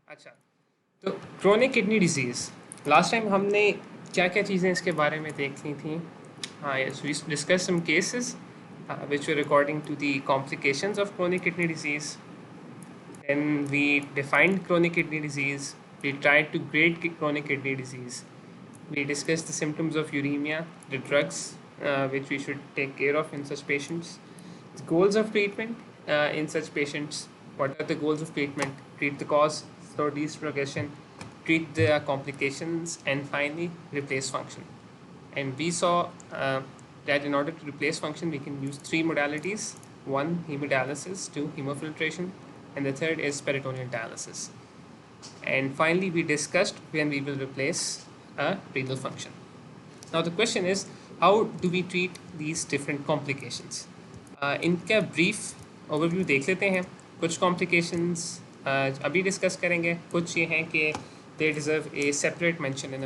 अच्छा, तो chronic kidney disease, last time हमने क्या क्या चीज़ें इसके बारे में देखी थी? हाँ, yes, we discuss some cases which were according to the complications of chronic kidney disease. Then we defined chronic kidney disease. We tried to grade chronic kidney disease. We discussed the symptoms of uremia, the drugs which we should take care of in such patients, the goals of treatment in such patients. What are the goals of treatment? Treat the cause, slow disease progression, treat the complications, and finally replace function. And we saw that in order to replace function, we can use three modalities: one, hemodialysis; two, hemofiltration; and the third is peritoneal dialysis. And finally, we discussed when we will replace a renal function. Now, the question is, how do we treat these different complications? इनका brief overview देख लेते हैं. कुछ complications अभी discuss करेंगे, कुछ ये हैं कि they deserve a separate mention in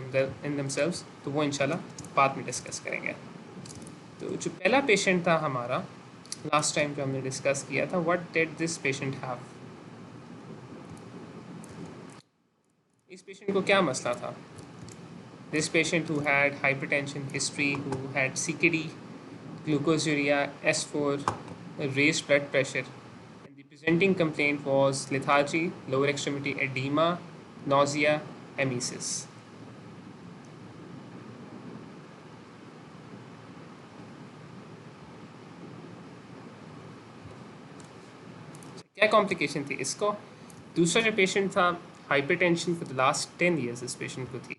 themselves, तो वो इंशाल्लाह बाद में discuss करेंगे. तो जो पहला patient था हमारा, last time जो हमने discuss किया था, what did this patient have? इस patient को क्या मसला था? This patient who had hypertension history, who had CKD, glucosuria, S4, raised blood pressure, and the presenting complaint was lethargy, lower extremity edema, nausea, emesis. क्या complication थी इसको? दूसरा जो पेशेंट था, hypertension for the last 10 years इस patient को थी.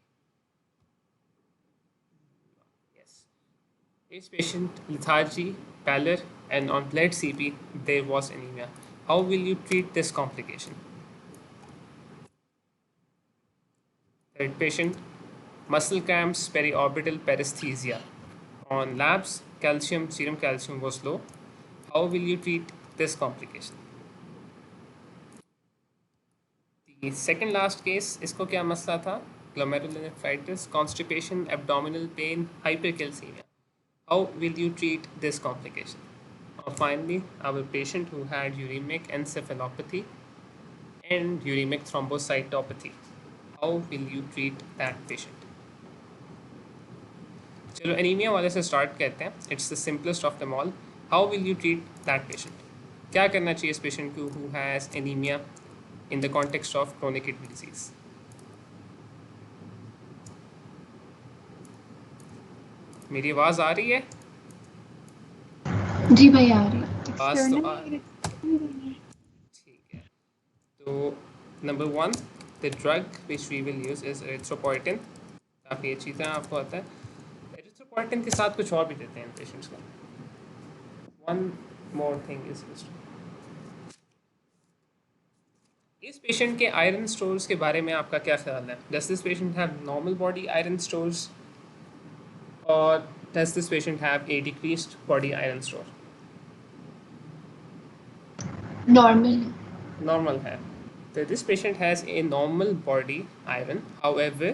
This patient lethargy, pallor, and on blood CP there was anemia. How will you treat this complication? Third patient, muscle cramps, periorbital paresthesia. On labs, calcium, serum calcium was low. How will you treat this complication? The second last case, इसको क्या मसला था? Glomerulonephritis, constipation, abdominal pain, hypercalcemia. How will you treat this complication? Finally, our patient who had uremic encephalopathy and uremic thrombocytopathy. How will you treat that patient? चलो anaemia वाले से start करते हैं. It's the simplest of them all. How will you treat that patient? क्या करना चाहिए इस patient को who has anaemia in the context of chronic kidney disease? मेरी आवाज़ आ रही है? जी भाई आ रही है. आवाज़ तो आ ठीक है. तो number 1, the drug which we will use is erythropoietin. काफ़ी अच्छी तरह आपको आता है. एरिथ्रोपोइटिन के साथ कुछ और भी देते हैं इन पेशेंट्स को. वन मोर थिंग इज इस पेशेंट के आयरन स्टोर्स के बारे में आपका क्या ख्याल है? Does this patient have normal body iron stores और does this patient have a decreased body iron store? Normal है. So this patient has a normal body iron. However,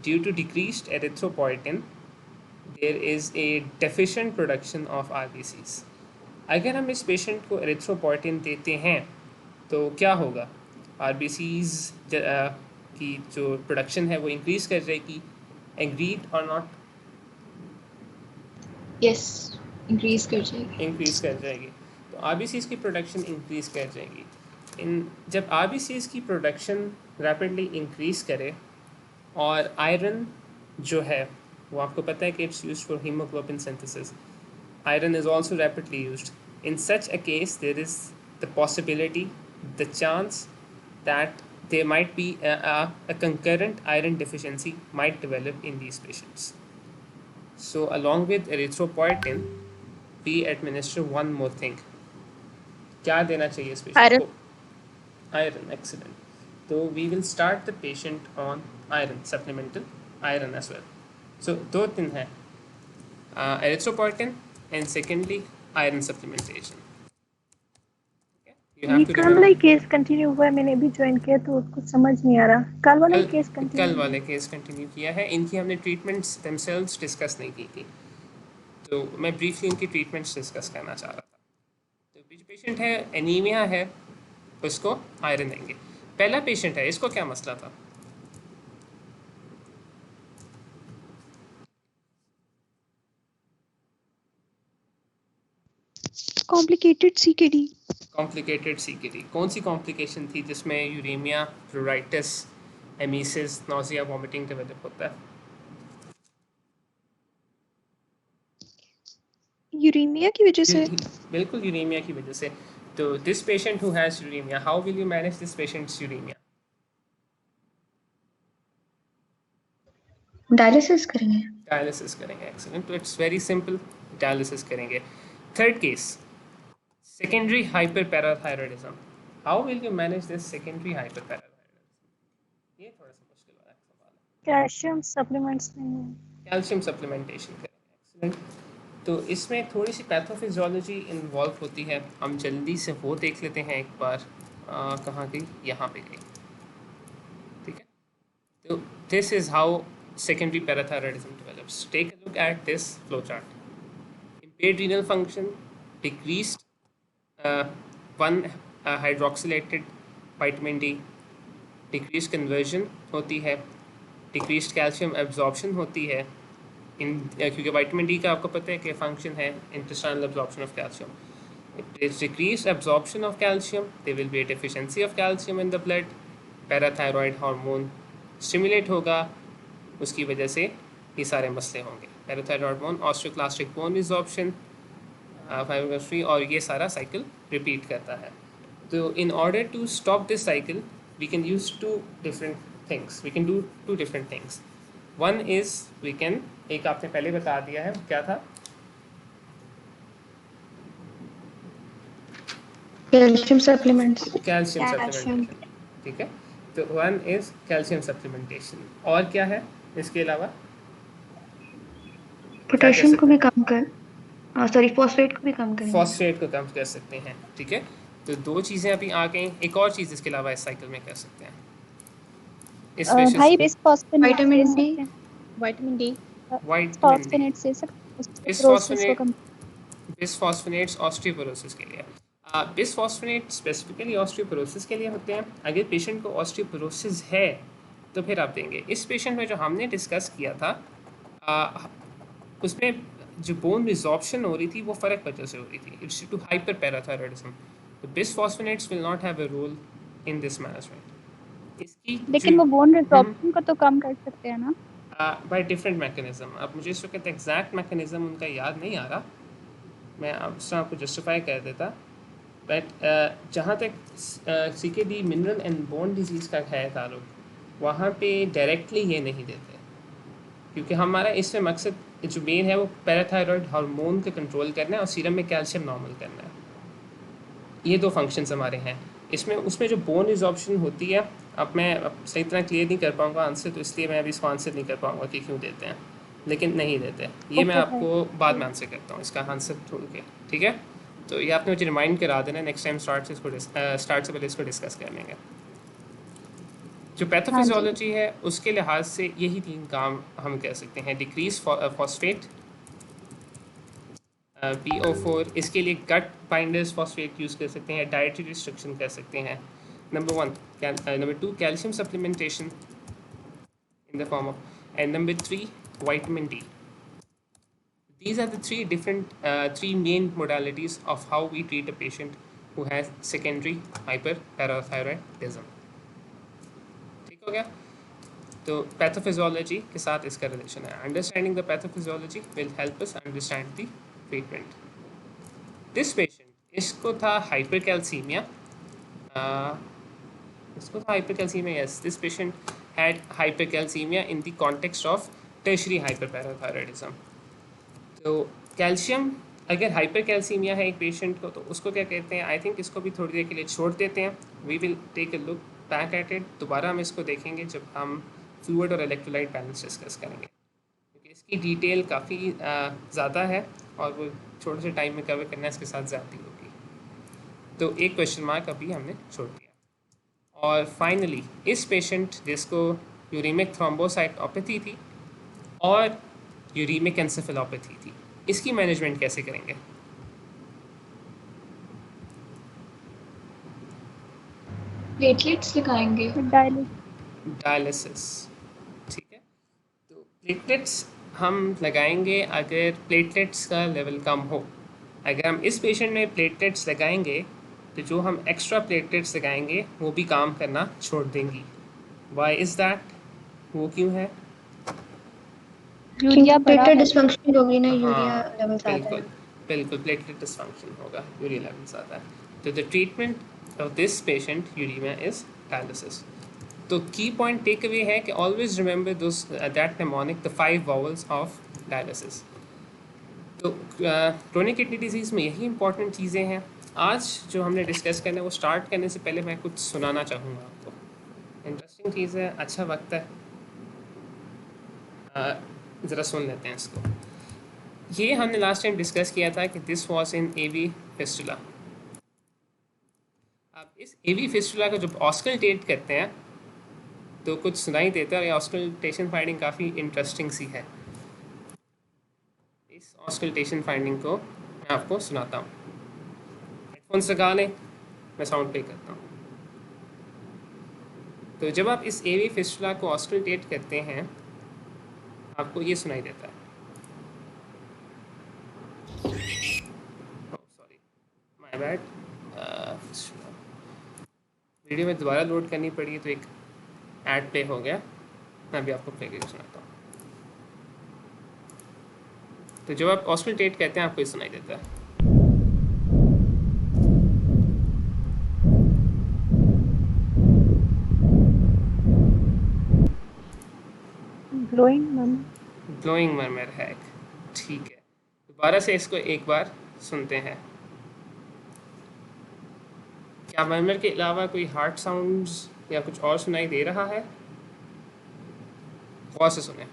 due to decreased erythropoietin, there is a deficient production of RBCs. अगर हम इस patient को erythropoietin देते हैं तो क्या होगा? RBCs की जो प्रोडक्शन है वो इंक्रीज कर जाएगी. एग्रीड और नॉट? यस, इंक्रीज कर जाएगी. तो RBCs की प्रोडक्शन इंक्रीज कर जाएगी. जब RBCs की प्रोडक्शन रैपिडली इंक्रीज करे और आयरन जो है वो आपको पता है कि it's used for haemoglobin synthesis. Iron is also rapidly used. In such a case, there is the possibility, the chance that there might be a concurrent iron deficiency might develop in these patients. So along with erythropoietin, we administer one more thing. क्या देना चाहिए इस patient को? Iron, excellent. So we will start the patient on iron, supplemental iron as well. So दो दिन है, erythropoietin and secondly iron supplementation. You have to कल वाला केस कंटिन्यू हुआ है. मैंने भी ज्वाइन किया तो कुछ समझ नहीं आ रहा. कल वाला केस कंटिन्यू किया है. इनकी हमने ट्रीटमेंट्स themselves डिस्कस नहीं की थी, तो मैं ब्रीफली इनकी ट्रीटमेंट्स डिस्कस करना चाह रहा था. तो जो पेशेंट है एनीमिया है उसको आयरन देंगे. पहला पेशेंट है, इसको क्या मसला था? Complicated CKD. Complicated CKD. कौन सी कॉम्प्लिकेशन थी जिसमें uremia, pleuritis, emesis, nausea, vomiting develop होता है? यूरेमिया की वजह से। बिल्कुल यूरेमिया की वजह से। तो this patient who has uremia, how will you manage this patient's uremia? Dialysis करेंगे। डायलिसिस करेंगे, एक्सीलेंट। तो इट्स वेरी सिंपल, डायलिसिस करेंगे। Third case, secondary hyperparathyroidism. How will you manage this secondary hyperparathyroidism? ये थोड़ा सा मुश्किल वाला सवाल है। कैल्शियम सप्लीमेंट्स नहीं है। कैल्शियम सप्लीमेंटेशन करेंगे, एक्सीलेंट। तो इसमें थोड़ी सी पैथोफिजियोलॉजी इन्वॉल्व होती है, हम जल्दी से वो देख लेते हैं एक बार। कहाँ गई? यहाँ पे गई, ठीक है। तो this is how secondary parathyroidism develops. Take a look at this flowchart. Impaired renal function, decreased 1 hydroxylated vitamin D, decreased conversion होती है, decreased calcium absorption होती है क्योंकि विटामिन डी का आपको पता है कि फंक्शन है intestinal absorption of calcium. If there is decreased absorption of calcium, there will be a deficiency of calcium in the blood. Parathyroid hormone stimulate होगा, उसकी वजह से ये सारे मसले होंगे। Parathyroid hormone, osteoclastic bone resorption, fibrography, और ये सारा साइकिल रिपीट करता है। तो in order to stop this cycle we can use two different things, we can do two different things. One is we can, एक आपने पहले बता दिया है, क्या था? Calcium supplements. कैल्शियम सप्लीमेंटेशन, ठीक है। तो वन इज कैल्शियम सप्लीमेंटेशन, और क्या है इसके अलावा? पोटेशियम को भी कम कर, सॉरी फॉस्फेट को भी कम करेंगे। फॉस्फेट को कम कर सकते हैं, ठीक है। तो दो चीज़ें अभी आ गई, एक और चीज़ इसके अलावा इस साइकिल में कर सकते हैं। इस भाई bisphosphonate vitamin D. Vitamin D vitamin से सकते हैं बिस्फॉस्फोनेट्स ऑस्टियोपोरोसिस के लिए। बिस्फॉस्फोनेट स्पेसिफिकली ऑस्टियोपोरोसिस के लिए होते हैं। अगर पेशेंट को ऑस्टियोपोरोसिस है तो फिर आप देंगे। इस पेशेंट में जो हमने डिस्कस किया था उसमें जो बोन रिजॉर्प्शन हो रही थी वो फ़र्क वजह से हो रही थी, इट्स टू हाइपर पैराथायरॉयडिज्म। तो bisphosphonates will not have a role in this management. इसकी लेकिन वो बोन रिजॉर्प्शन को तो कम कर सकते हैं ना, बाय डिफरेंट मैकेनिज्म। अब मुझे इस वक्त एग्जैक्ट मैकेनिज्म उनका याद नहीं आ रहा, मैं आपको जस्टिफाई कर देता। बट जहाँ तक CKD mineral and bone disease का है ताल्लुक, वहाँ पे डायरेक्टली ये नहीं देते, क्योंकि हमारा इसमें मकसद जो मेन है वो पैराथायरॉयड हार्मोन को कंट्रोल करना है और सीरम में कैल्शियम नॉर्मल करना है। ये दो फंक्शंस हमारे हैं इसमें। उसमें जो बोन रिजॉर्प्शन होती है, अब मैं सही तरह क्लियर नहीं कर पाऊँगा आंसर, तो इसलिए मैं अभी इसको आंसर नहीं कर पाऊँगा कि क्यों देते हैं, लेकिन नहीं देते ये मैं आपको बाद में आंसर करता हूँ इसका आंसर ढूंढ के, ठीक है। तो ये आपने मुझे रिमाइंड करा देना, नेक्स्ट टाइम स्टार्ट से पहले इसको डिस्कस कर लेंगे। जो पैथोफिजियोलॉजी है उसके लिहाज से यही तीन काम हम कह सकते हैं। डिक्रीज फॉस्फेट, PO4, इसके लिए गट बाइंडर्स फॉस्फेट यूज़ कर सकते हैं, डाइटरी रिस्ट्रिक्शन कर सकते हैं, number 1। Number 2 calcium supplementation in the form of, and number 3 vitamin D. These are the three main modalities of how we treat a patient who has secondary hyperparathyroidism. ठीक हो गया? तो पैथोफिजियोलॉजी के साथ इसका रिलेशन है। Understanding the pathophysiology will help us understand the treatment. This patient, इसको था hypercalcaemia, yes, this patient had hypercalcemia in the context of tertiary hyperparathyroidism. तो कैल्शियम, अगर हाइपरकैल्सीमिया है एक पेशेंट को, तो उसको क्या कहते हैं? आई थिंक इसको भी थोड़ी देर के लिए छोड़ देते हैं। We will take a look back at it, दोबारा हम इसको देखेंगे जब हम फ्लूइड और इलेक्ट्रोलाइट बैलेंस डिस्कस करेंगे, क्योंकि इसकी डिटेल काफ़ी ज़्यादा है और वो छोटे से टाइम में कवर करना इसके साथ ज़्यादा होगी। तो एक क्वेश्चन मार्क अभी हमने छोड़ दिया। और फाइनली इस पेशेंट जिसको यूरेमिक थ्रोम्बोसाइटोपैथी थी और यूरेमिक एन्सेफेलोपैथी थी, इसकी मैनेजमेंट कैसे करेंगे? प्लेटलेट्स लगाएंगे। डायलिसिस, ठीक है। तो प्लेटलेट्स हम लगाएंगे अगर प्लेटलेट्स का लेवल कम हो। अगर हम इस पेशेंट में प्लेटलेट्स लगाएंगे तो जो हम एक्स्ट्रा प्लेटलेट्स लगाएंगे वो भी काम करना छोड़ देंगी। Why is that? वो क्यों है? क्योंकि प्लेटलेट डिसफंक्शन होगी ना, यूरिया हाँ, लेवल ज़्यादा बिल्कुल है। बिल्कुल, प्लेटलेट डिसफंक्शन होगा, यूरिया लेवल ज़्यादा है। तो the treatment of this patient uremia is dialysis. तो की पॉइंट टेक अवे है कि always remember those that mnemonic the 5 vowels of dialysis. तो क्रोनिक किडनी डिजीज़ में यही इंपॉर्टेंट चीज़ें हैं। आज जो हमने डिस्कस करना है वो स्टार्ट करने से पहले मैं कुछ सुनाना चाहूँगा आपको। इंटरेस्टिंग चीज़ है, अच्छा वक्त है, ज़रा सुन लेते हैं इसको। ये हमने लास्ट टाइम डिस्कस किया था कि this was in AV fistula. अब इस एवी फिस्टुला को जब ऑस्कल्टेट करते हैं तो कुछ सुनाई देता है, और ये ऑस्कल्टेशन फाइंडिंग काफ़ी इंटरेस्टिंग सी है। इस ऑस्कल्टेशन फाइंडिंग को मैं आपको सुनाता हूँ। हेडफोन्स लगा लें, मैं साउंड प्ले करता हूँ। तो जब आप इस एवी फिस्टुला को ऑस्कल्टेट करते हैं आपको ये सुनाई देता है। Sorry, my bad. वीडियो में दोबारा लोड करनी पड़ी तो एक ऐड प्ले हो गया। मैं अभी आपको प्ले करके सुनाता हूँ। तो जब आप ऑस्कल्टेट कहते हैं आपको ये सुनाई देता है। ग्लोइंग मरमर है, ठीक है। दोबारा से इसको एक बार सुनते हैं। क्या मरमर के अलावा कोई हार्ट साउंड्स या कुछ और सुनाई दे रहा है? गौर से सुने।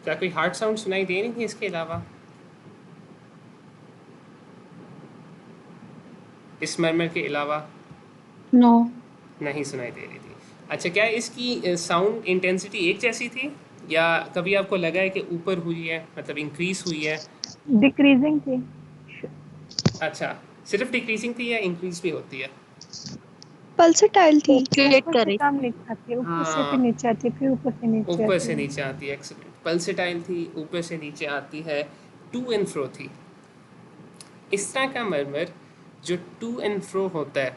क्या कोई हार्ट साउंड सुनाई दे रही थी इसके अलावा? इस मरमर के अलावा नो, नहीं सुनाई दे रही थी। अच्छा, क्या इसकी साउंड इंटेंसिटी एक जैसी थी, या कभी आपको लगा है कि ऊपर हुई है, मतलब इंक्रीज हुई है? डिक्रीजिंग थी। अच्छा, सिर्फ डिक्रीजिंग थी या इंक्रीज भी होती है? पल्सेटाइल थी। ऊपर से कम नीचे आती है, ऊपर से फिर हाँ, नीचे आती है, फिर ऊपर से नीचे ऊपर आती से है। नीचे आती है, एक्सीलेंट। पल्सेटाइल थी, ऊपर से नीचे आती है, टू एंड फ्रो थी। इस तरह का मरमर जो टू एंड फ्रो होता है,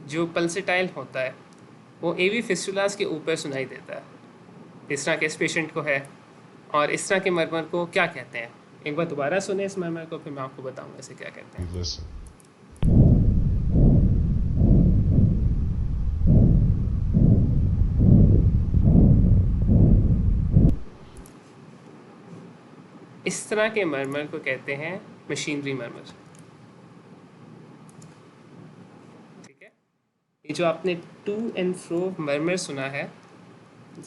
जो पल्सेटाइल होता है, वो एवी फिस्टुलास के ऊपर सुनाई देता है। इस तरह के इस पेशेंट को है, और इस तरह के मरमर को क्या कहते हैं? एक बार दोबारा सुने इस मरमर को, फिर मैं आपको बताऊंगा इसे क्या कहते हैं। इस तरह के मरमर को कहते हैं मशीनरी मरमर। ठीक है, ये जो आपने टू एंड फ्रो मरमर सुना है,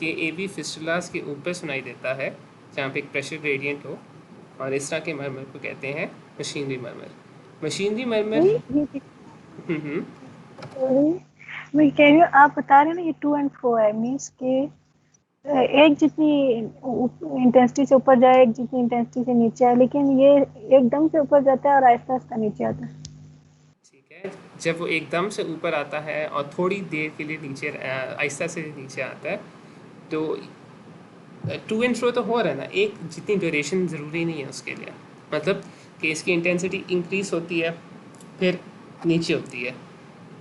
ये एवी फिस्टुलास के ऊपर सुनाई देता है जहाँ पे एक प्रेशर ग्रेडियंट हो, और इस तरह के मरमर को कहते हैं मशीनरी मरमर। मशीनरी मरमर। मैं कह रही हूँ, आप बता रहे हैं ना ये 2 and 4 है, मीन्स के एक जितनी इंटेंसिटी से ऊपर जाए, एक जितनी इंटेंसिटी से नीचे आए, लेकिन ये एकदम से ऊपर जाता है और आहिस्ता आहिस्ता नीचे आता है। ठीक है, जब वो एकदम से ऊपर आता है और थोड़ी देर के लिए नीचे आहिस्ता से नीचे आता है, तो टू एंड फ्रो तो हो रहा है ना, एक जितनी ड्यूरेशन ज़रूरी नहीं है उसके लिए। मतलब कि इसकी इंटेंसिटी इंक्रीज होती है फिर नीचे होती है।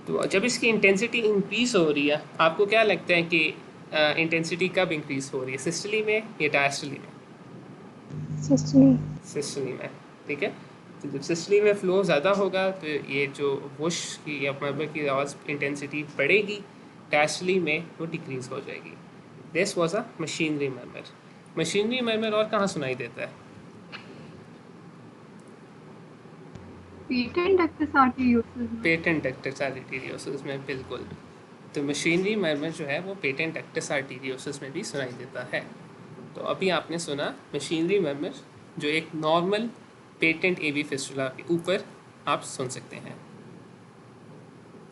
तो जब इसकी इंटेंसिटी इंक्रीज हो रही है, आपको क्या लगता है कि इंटेंसिटी कब इंक्रीज हो रही है, सिस्टली में या डायस्टली में? सिस्टली में, ठीक है। तो जब सिस्टली में फ्लो ज़्यादा होगा तो ये जो वुश की या मरमर की आवाज़ इंटेंसिटी बढ़ेगी, डायस्टली में वो डिक्रीज हो जाएगी। This was a machinery murmur. Machinery murmur और कहाँ सुनाई देता है? पेटेंट डक्टस आर्टेरियोसिस में, बिल्कुल। तो मशीनरी मरमर जो है वो पेटेंट डक्टस आर्टेरियोसिस में भी सुनाई देता है। तो अभी आपने सुना मशीनरी मरमर, जो एक नॉर्मल पेटेंट एवी फिस्टुला के ऊपर आप सुन सकते हैं।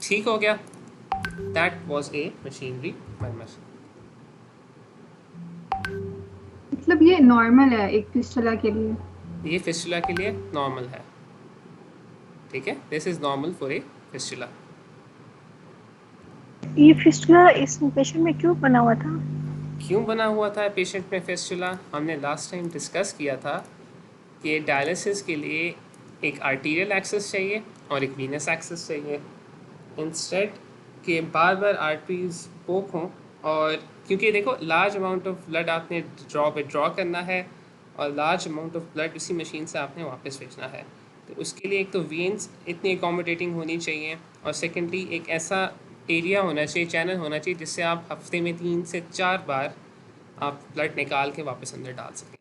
ठीक हो गया? That was a machinery murmur. मतलब ये नॉर्मल है एक फिस्टुला के लिए? ये फिस्टुला के लिए नॉर्मल है, ठीक है, this is normal for a fistula. ये फिस्टुला इस पेशेंट में क्यों बना हुआ था? क्यों बना हुआ था पेशेंट में फिस्टुला? हमने लास्ट टाइम डिस्कस किया था कि डायलिसिस के लिए एक आर्टीरियल एक्सेस चाहिए और एक वीनस एक्सेस चाहिए, इंस्टेड कि बार बार आर्टरीज पोक हों। और क्योंकि देखो लार्ज अमाउंट ऑफ ब्लड आपने विड्रॉ करना है और लार्ज अमाउंट ऑफ ब्लड उसी मशीन से आपने वापस भेजना है, तो उसके लिए एक तो वेन्स इतनी अकोमोडेटिंग होनी चाहिए और सेकेंडली एक ऐसा एरिया होना चाहिए, चैनल होना चाहिए जिससे आप हफ्ते में 3 से 4 बार आप ब्लड निकाल के वापस अंदर डाल सकें।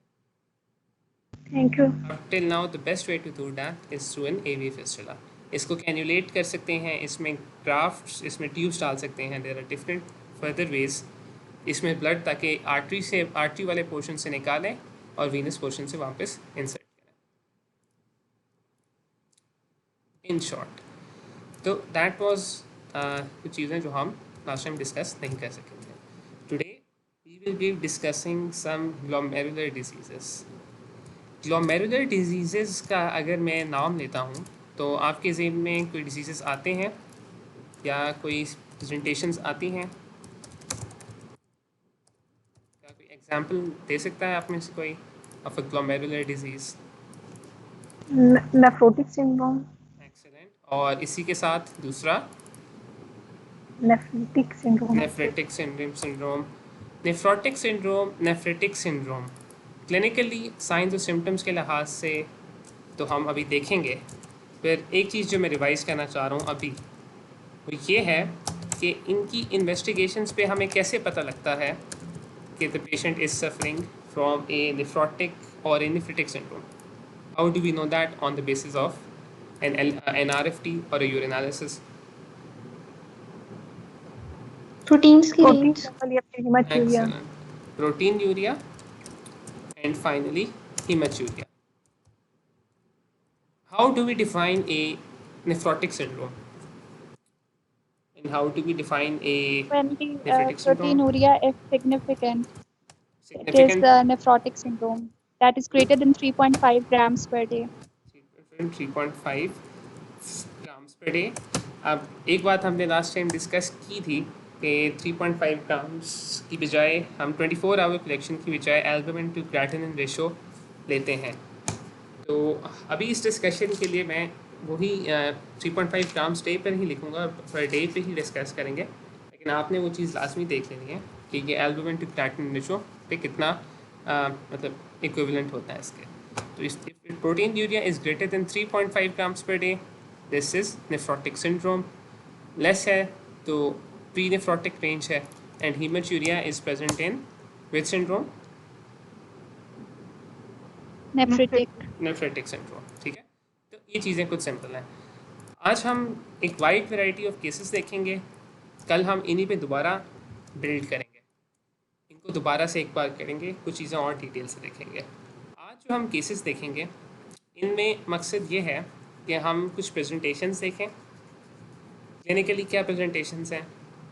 Thank you. Up till now the best way to do that is through an AV fistula. इसको कैन्युलेट कर सकते हैं, इसमें ग्राफ्ट्स, इसमें ट्यूब्स डाल सकते हैं, there are different further ways. इसमें ब्लड ताकि आर्टरी वाले पोर्शन से निकालें और वीनस पोर्शन से वापस इंसर्ट करें, इन शॉर्ट। तो दैट वाज कुछ चीज़ें जो हम लास्ट टाइम डिस्कस नहीं कर सके थे। Today we will be discussing some glomerular diseases. Glomerular disease का अगर मैं नाम लेता हूँ तो आपके ज़हन में कोई डिजीज़ आते हैं या कोई प्रेजेंटेशंस आती हैं? क्या कोई एग्जांपल दे सकता है आप में से कोई of a glomerular disease? Nephrotic syndrome. Excellent. और इसी के साथ दूसरा nephrotic syndrome. Nephritic syndrome. Nephritic syndrome clinically science और सिम्टम्स के लिहाज से तो हम अभी देखेंगे। फिर एक चीज़ जो मैं रिवाइज करना चाह रहा हूँ अभी वो ये है कि इनकी इन्वेस्टिगेशंस पे हमें कैसे पता लगता है कि the patient is suffering from a nephrotic और a nephritic syndrome. How do we know that? On the basis of an RFT or a urinalysis? Protein की प्रोटीन रेंज। लेवल या फिर haematuria. Excellent. Proteinuria and finally hematuria. How do we define a nephrotic syndrome? And how do we define a When the nephritic syndrome? proteinuria is significant, it is Significant nephrotic syndrome that is greater than 3.5 grams per day. 3.5 grams per day. अब एक बात हमने last time discuss की थी कि 3.5 grams की बजाय हम 24 आवर कलेक्शन की बजाय एल्बुमिन टू क्रिएटिनिन रेशो लेते हैं। तो अभी इस डिस्कशन के लिए मैं वही 3.5 ग्राम्स डे पर ही लिखूँगा, पर डे पे ही डिस्कस करेंगे, लेकिन आपने वो चीज़ लाजमी देख लेनी है कि ये एल्बुमिन टू क्रिएटिनिन रेशो पे कितना मतलब इक्विवेलेंट होता है इसके। तो इस proteinuria is greater than 3.5 grams per day, this is nephrotic syndrome. Less है तो प्री नेफ्रोटिक रेंज है। And haematuria is present in which syndrome? Nephritic. Nephritic syndrome, ठीक है। तो ये चीज़ें कुछ सिंपल हैं। आज हम एक वाइड वैरायटी ऑफ केसेस देखेंगे, कल हम इन्हीं पे दोबारा बिल्ड करेंगे, इनको दोबारा से एक बार करेंगे, कुछ चीज़ें और डिटेल से देखेंगे। आज जो हम केसेस देखेंगे इनमें मकसद ये है कि हम कुछ प्रेजेंटेशंस देखें, क्लिनिकली क्या प्रेजेंटेशंस हैं,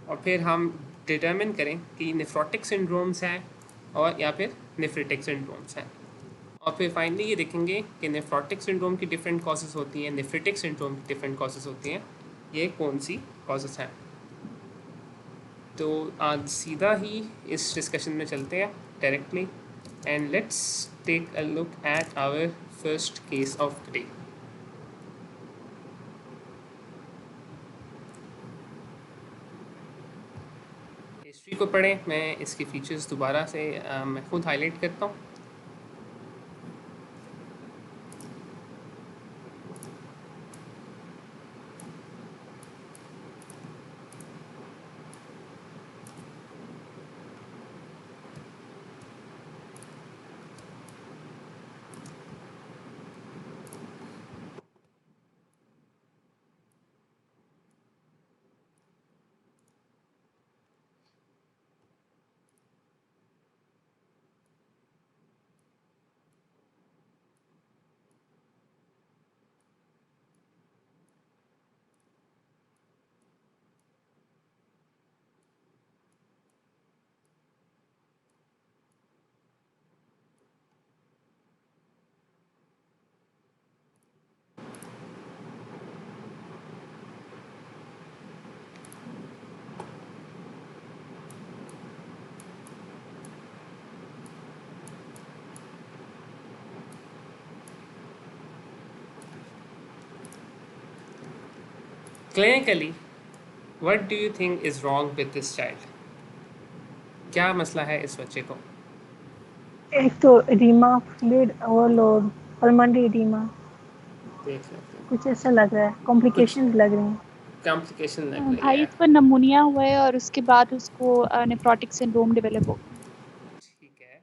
और फिर हम डिटर्मिन करें कि नेफ्रोटिक सिंड्रोम्स हैं और या फिर नेफ्रिटिक सिंड्रोम्स हैं। और फिर फाइनली ये देखेंगे कि नेफ्रोटिक सिंड्रोम की डिफरेंट कॉजेज़ होती हैं, नेफ्रिटिक सिंड्रोम की डिफरेंट कॉजेज़ होती हैं, ये कौन सी कॉजेज़ हैं। तो आज सीधा ही इस डिस्कशन में चलते हैं directly, and let's take a look at our first case of the day. History को पढ़ें, मैं इसके फीचर्स दोबारा से मैं खुद हाईलाइट करता हूँ। Clinically, what do you think is wrong with this child? क्या मसला है इस बच्चे को? एक तो oedema, fluid overload, pulmonary oedema, देख लेते हैं, कुछ ऐसा लग रहा है, कॉम्प्लिकेशंस लग रही हैं। कॉम्प्लिकेशन लग रही भाई है। इसको नमूनिया हुआ है और उसके बाद उसको नेफ्रोटिक सिंड्रोम डेवलप हो गया। ठीक है,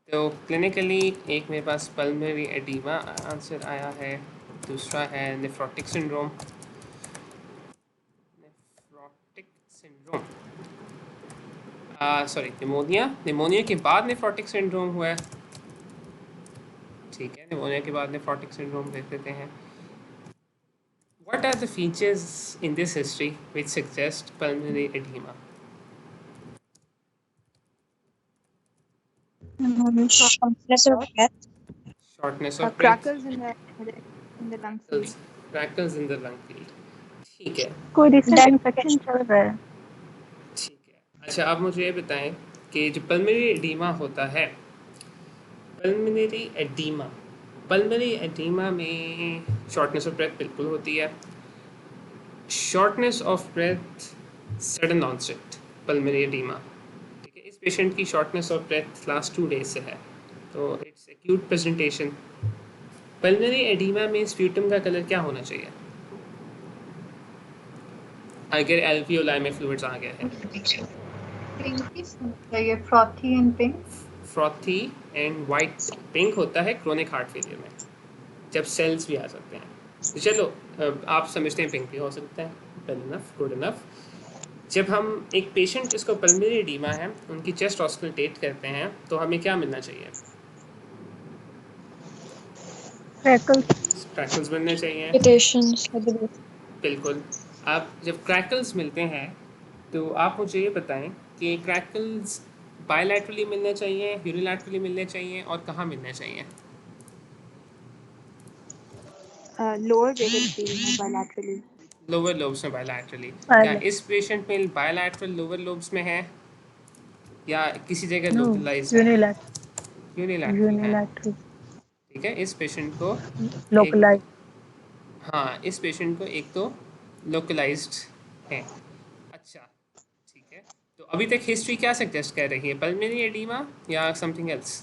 तो क्लिनिकली एक मेरे पास पल्मोनरी एडिमा आंसर आया है, दूसरा है nephrotic syndrome. Nephrotic syndrome, sorry, pneumonia के बाद नेफ्रोटिक सिंड्रोम हुआ है। ठीक है, निमोनिया के बाद नेफ्रोटिक सिंड्रोम देख लेते हैं। What are the features in this history which suggest pulmonary edema? Shortness of breath, Shortness of breath, crackles in the lung field. crackles in the lung field. ठीक है, कोई रिसेंट इन्फेक्शन चल रहा है। ठीक है। अच्छा, आप मुझे ये बताएं कि जो पल्मोनरी एडीमा होता है, पल्मोनरी एडीमा में शॉर्टनेस ऑफ ब्रेथ बिल्कुल होती है। Shortness of breath, sudden onset pulmonary oedema, ठीक है। इस पेशेंट की shortness of breath last 2 days से है, तो it's acute presentation. Pulmonary oedema में स्प्यूटम का कलर क्या होना चाहिए अगर एल्वियोलाई में फ्लूइड्स आ गया है? ये frothy and pink. Frothy and white. Pink होता है क्रोनिक हार्ट फेलियर में, जब सेल्स भी आ सकते हैं। तो चलो, आप समझते हैं पिंक भी हो सकता है, वेल इनफ, गुड इनफ। जब हम एक पेशेंट जिसको पल्मोनरी एडीमा है उनकी चेस्ट ऑस्कल्टेट करते हैं तो हमें क्या मिलना चाहिए? क्रैकल्स मिलने चाहिए, बिल्कुल। आप जब क्रैकल्स मिलते हैं तो आप मुझे ये बताएं कि क्रैकल्स बायलैटरली मिलने चाहिए, यूनिलैटरली मिलने चाहिए और कहाँ मिलने चाहिए? Lower vagal field में bilaterally. लोअर लोब्स में बायलैटरली। क्या इस पेशेंट में बायलैटरल लोअर लोब्स में है या किसी जगह लोकलाइज है? यूनिलैटरल है, ठीक है। इस पेशेंट को लोकलाइज, हाँ, इस पेशेंट को एक तो लोकलाइज्ड है। अच्छा, ठीक है। तो अभी तक हिस्ट्री क्या सजेस्ट कर रही है, पल्मोनरी एडीमा या समथिंग एल्स?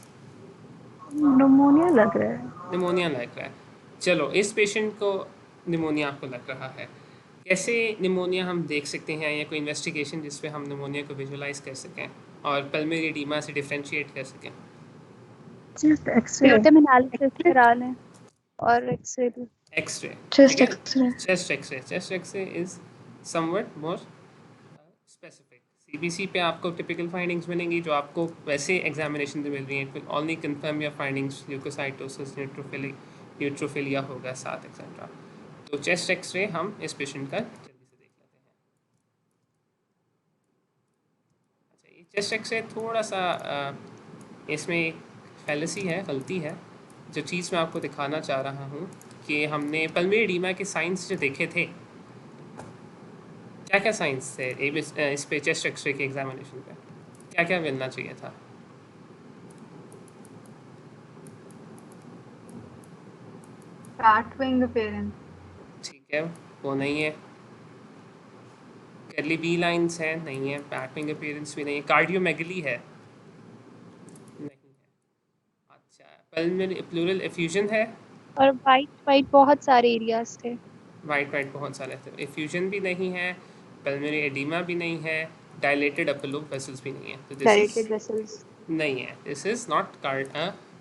निमोनिया लग रहा है। निमोनिया लग रहा है। चलो, इस पेशेंट को निमोनिया आपको लग रहा है, कैसे निमोनिया हम देख सकते हैं या कोई इन्वेस्टिगेशन जिस पे हम निमोनिया को विजुलाइज कर सकें और पल्मोनरी एडीमा से डिफरेंशिएट कर सकें? जस्ट एक्सरे, स्प्यूटम एनालिसिस करा लें और एक्सरे भी। X-ray, Chest X-ray. Chest X-ray is somewhat more specific. CBC पे आपको टिपिकल फाइंडिंग्स मिलेंगी जो आपको वैसे एग्जामिनेशन में मिल रही हैं। It will only confirm your findings, leukocytosis, neutrophilia होगा साथ एक्सेट्रा। तो चेस्ट एक्सरे हम इस पेशेंट का जल्दी से देख लेते हैं। अच्छा, ये चेस्ट एक्सरे थोड़ा सा इसमें एक फैलेसी है, गलती है। जो चीज़ मैं आपको दिखाना चाह रहा हूँ कि हमने पल्मोनरी एडीमा के साइंस जो देखे थे, क्या क्या साइंस थे इस पे चेस्ट एक्सरे के एग्जामिनेशन पे, क्या क्या मिलना चाहिए था? Fat wing appearance. ठीक है, वो नहीं है। कर्ली बी लाइंस है, नहीं है। बैटविंग अपीयरेंस भी नहीं है। कार्डियोमेगली है, नहीं है। अच्छा, पल्मोनरी प्लूरल एफ्यूजन है, और वाइट बहुत सारे एरियाज थे। वाइट बहुत सारे थे। एफ्यूजन भी नहीं है, पल्मोनरी एडीमा भी नहीं है, डायलेटेड अपर लोब वेसल्स भी नहीं है। तो Dilated vessels. नहीं है, this is not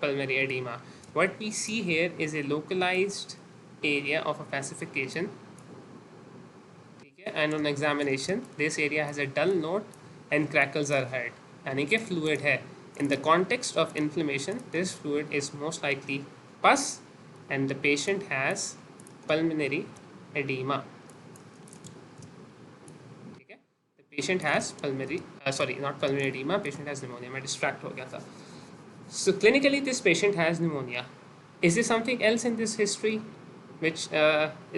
pulmonary edema. What we see here is a localized area of a falsification, ठीक है, and on examination this area has a dull note and crackles are heard, यानी कि fluid है। In the context of inflammation, this fluid is most likely pus and the patient has pulmonary edema, ठीक है। The patient has not pulmonary edema, patient has pneumonia। मैं distract हो गया था। So clinically this patient has pneumonia. Is there something else in this history which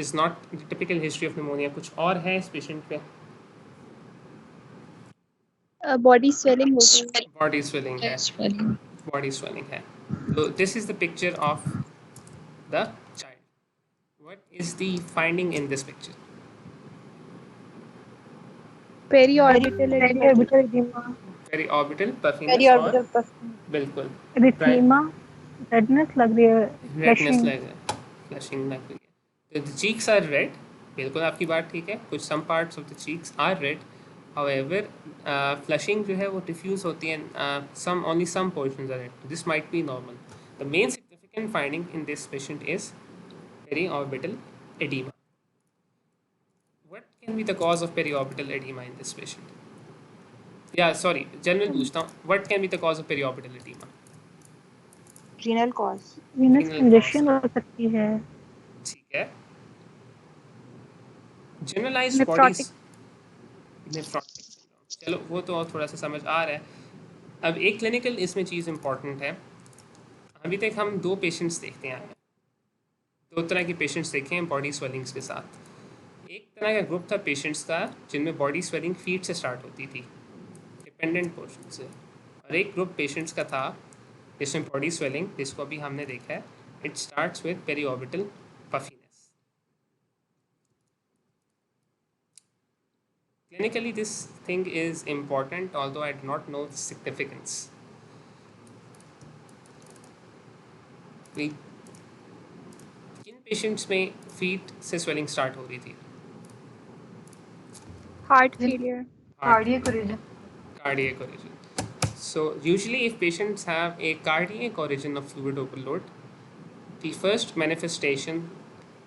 is not the typical history of pneumonia? कुछ और है इस patient पे? Body swelling हो गई। Body swelling है, body swelling है। So this is the picture of the child. What is the finding in this picture? Periorbital edema. Periorbital oedema, periorbital puffiness और पेरिऑर्बिटल पफिनेस, बिल्कुल एरिथीमा, रेडनेस लग रही है, redness flushing. लग रहा है, फ्लशिंग लग रही है। तो द चीक्स आर रेड, बिल्कुल आपकी बात ठीक है, कुछ some parts of the cheeks are red, however flushing जो है वो डिफ्यूज होती है, some only some portions are red, this might be normal. The main significant finding in this patient is periorbital edema. What can be the cause of periorbital edema in this patient? Yeah, sorry, general पूछता हूँ, what can be the cause of periorbital edema? renal cause. Venus Renal congestion cause, हो सकती है। ठीक है। Generalized Nephrotic. bodies, nephrotic syndrome, चलो वो तो और थोड़ा सा समझ आ रहा है। अब एक क्लिनिकल इसमें चीज़ इंपॉर्टेंट है, अभी तक हम दो पेशेंट्स देखते हैं, दो तरह के पेशेंट्स देखे हैं बॉडी स्वेलिंग्स के साथ। एक तरह का ग्रुप था पेशेंट्स का जिनमें बॉडी स्वेलिंग फीट से स्टार्ट होती थी, डिपेंडेंट पोर्शन से, और एक ग्रुप पेशेंट्स का था जिसमें बॉडी स्वेलिंग, जिसको अभी हमने देखा है, it starts with periorbital puffiness. Clinically this thing is important, although I do not know the significance. किन पेशेंट्स में फीट से स्वेलिंग स्टार्ट हो रही थी? Heart failure. Cardiac origin. Cardiac origin. So usually if patients have a cardiac origin of fluid overload, the first manifestation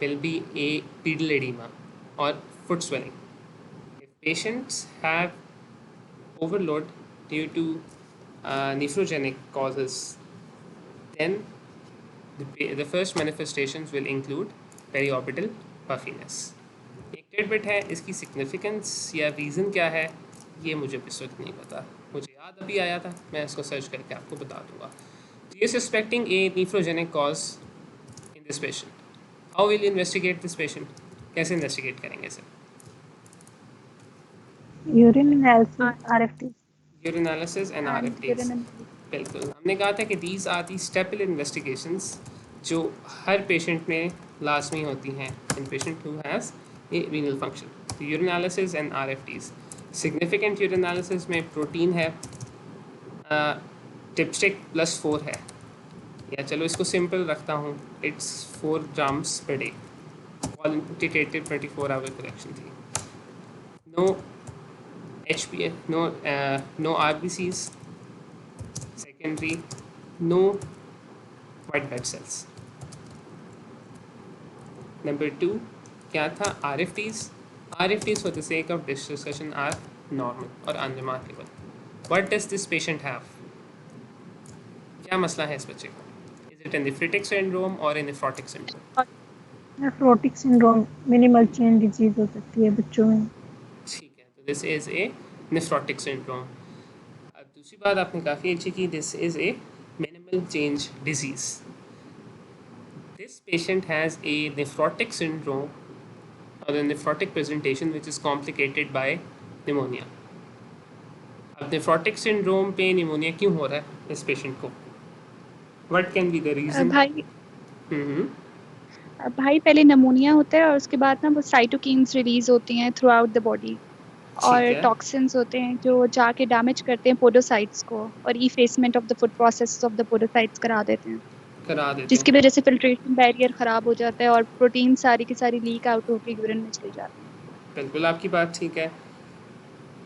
will be a pedal edema or foot swelling. If patients have overload due to nephrogenic causes, then the first manifestations will include periorbital puffiness. एक tidbit है, इसकी significance या reason क्या है ये मुझे इस वक्त नहीं पता, मुझे याद अभी आया था, मैं इसको सर्च करके आपको बता दूंगा। So you're suspecting a nephrogenic cause in this patient. How will you investigate this patient? कैसे इन्वेस्टिगेट करेंगे sir? Urine analysis, RFT. Urinalysis and And RFTs, urine. बिल्कुल हमने कहा था कि these are the staple investigations जो हर पेशेंट में लाजमी होती हैं in patient who has a renal function. तो urinalysis and RFTs, significant urinalysis में प्रोटीन है, टिपस्टिक +4 है, या चलो इसको सिंपल रखता हूँ, it's 4 grams per day, qualitative 24 hour correction थी। No HbA, no RBCs, secondary, no white blood cells. Number 2 क्या था? RFTs. RFTs for the sake of this discussion are normal or unremarkable. What does this patient have? क्या मसला है इस बच्चे को? Is it a nephritic syndrome or a nephrotic syndrome? Nephrotic syndrome, minimal change disease हो सकती है बच्चों में। ठीक है, तो this is a nephrotic syndrome. अब दूसरी बात आपने काफ़ी अच्छी की, this is a minimal change disease. This patient has A nephrotic syndrome और a nephrotic presentation which is complicated by pneumonia. अब नेफ्रोटिक सिंड्रोम पे निमोनिया क्यों हो रहा है इस पेशेंट को? What can be the reason? भाई पहले नमूनिया होता है और उसके बाद ना वो साइटोकिन्स रिलीज होती हैं थ्रू आउट द बॉडी, और है। टॉक्सिन्स होते हैं जो जाके डैमेज करते हैं पोडोसाइट्स को, और effacement of the food process of the podocytes करा देते हैं, जिसकी वजह से फिल्ट्रेशन बैरियर खराब हो जाता है और प्रोटीन सारी की सारी लीक आउट होकर यूरिन में चली जाती है। बिल्कुल आपकी बात ठीक है।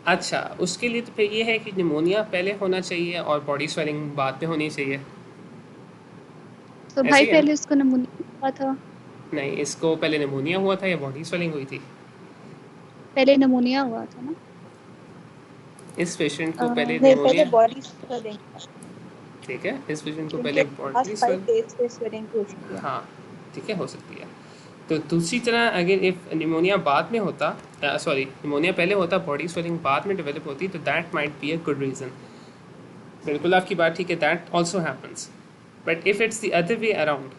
अच्छा, उसके लिए तो फिर ये है कि निमोनिया पहले होना चाहिए और बॉडी स्वेलिंग बाद में होनी चाहिए। तो ऐसे भाई ही है ना? पहले उसको नमूनिया हुआ था। नहीं, इसको पहले निमोनिया हुआ था या बॉडी स्वेलिंग हुई थी? पहले नमूनिया हुआ था ना। इस पेशेंट को पहले नहीं, निमोनिया, पहले बॉडी स्वेलिंग, ठीक है, इस पेशेंट को पहले बॉडी 5 स्वेलिंग, days से स्वेलिंग हो चुकी है। हाँ ठीक है, हो सकती है। तो दूसरी तरह अगर इफ निमोनिया बाद में होता, सॉरी निमोनिया पहले होता, बॉडी स्वेलिंग बाद में डेवलप होती, तो that might be a good reason. बिल्कुल आपकी बात ठीक है, that also happens. But if it's the other way around,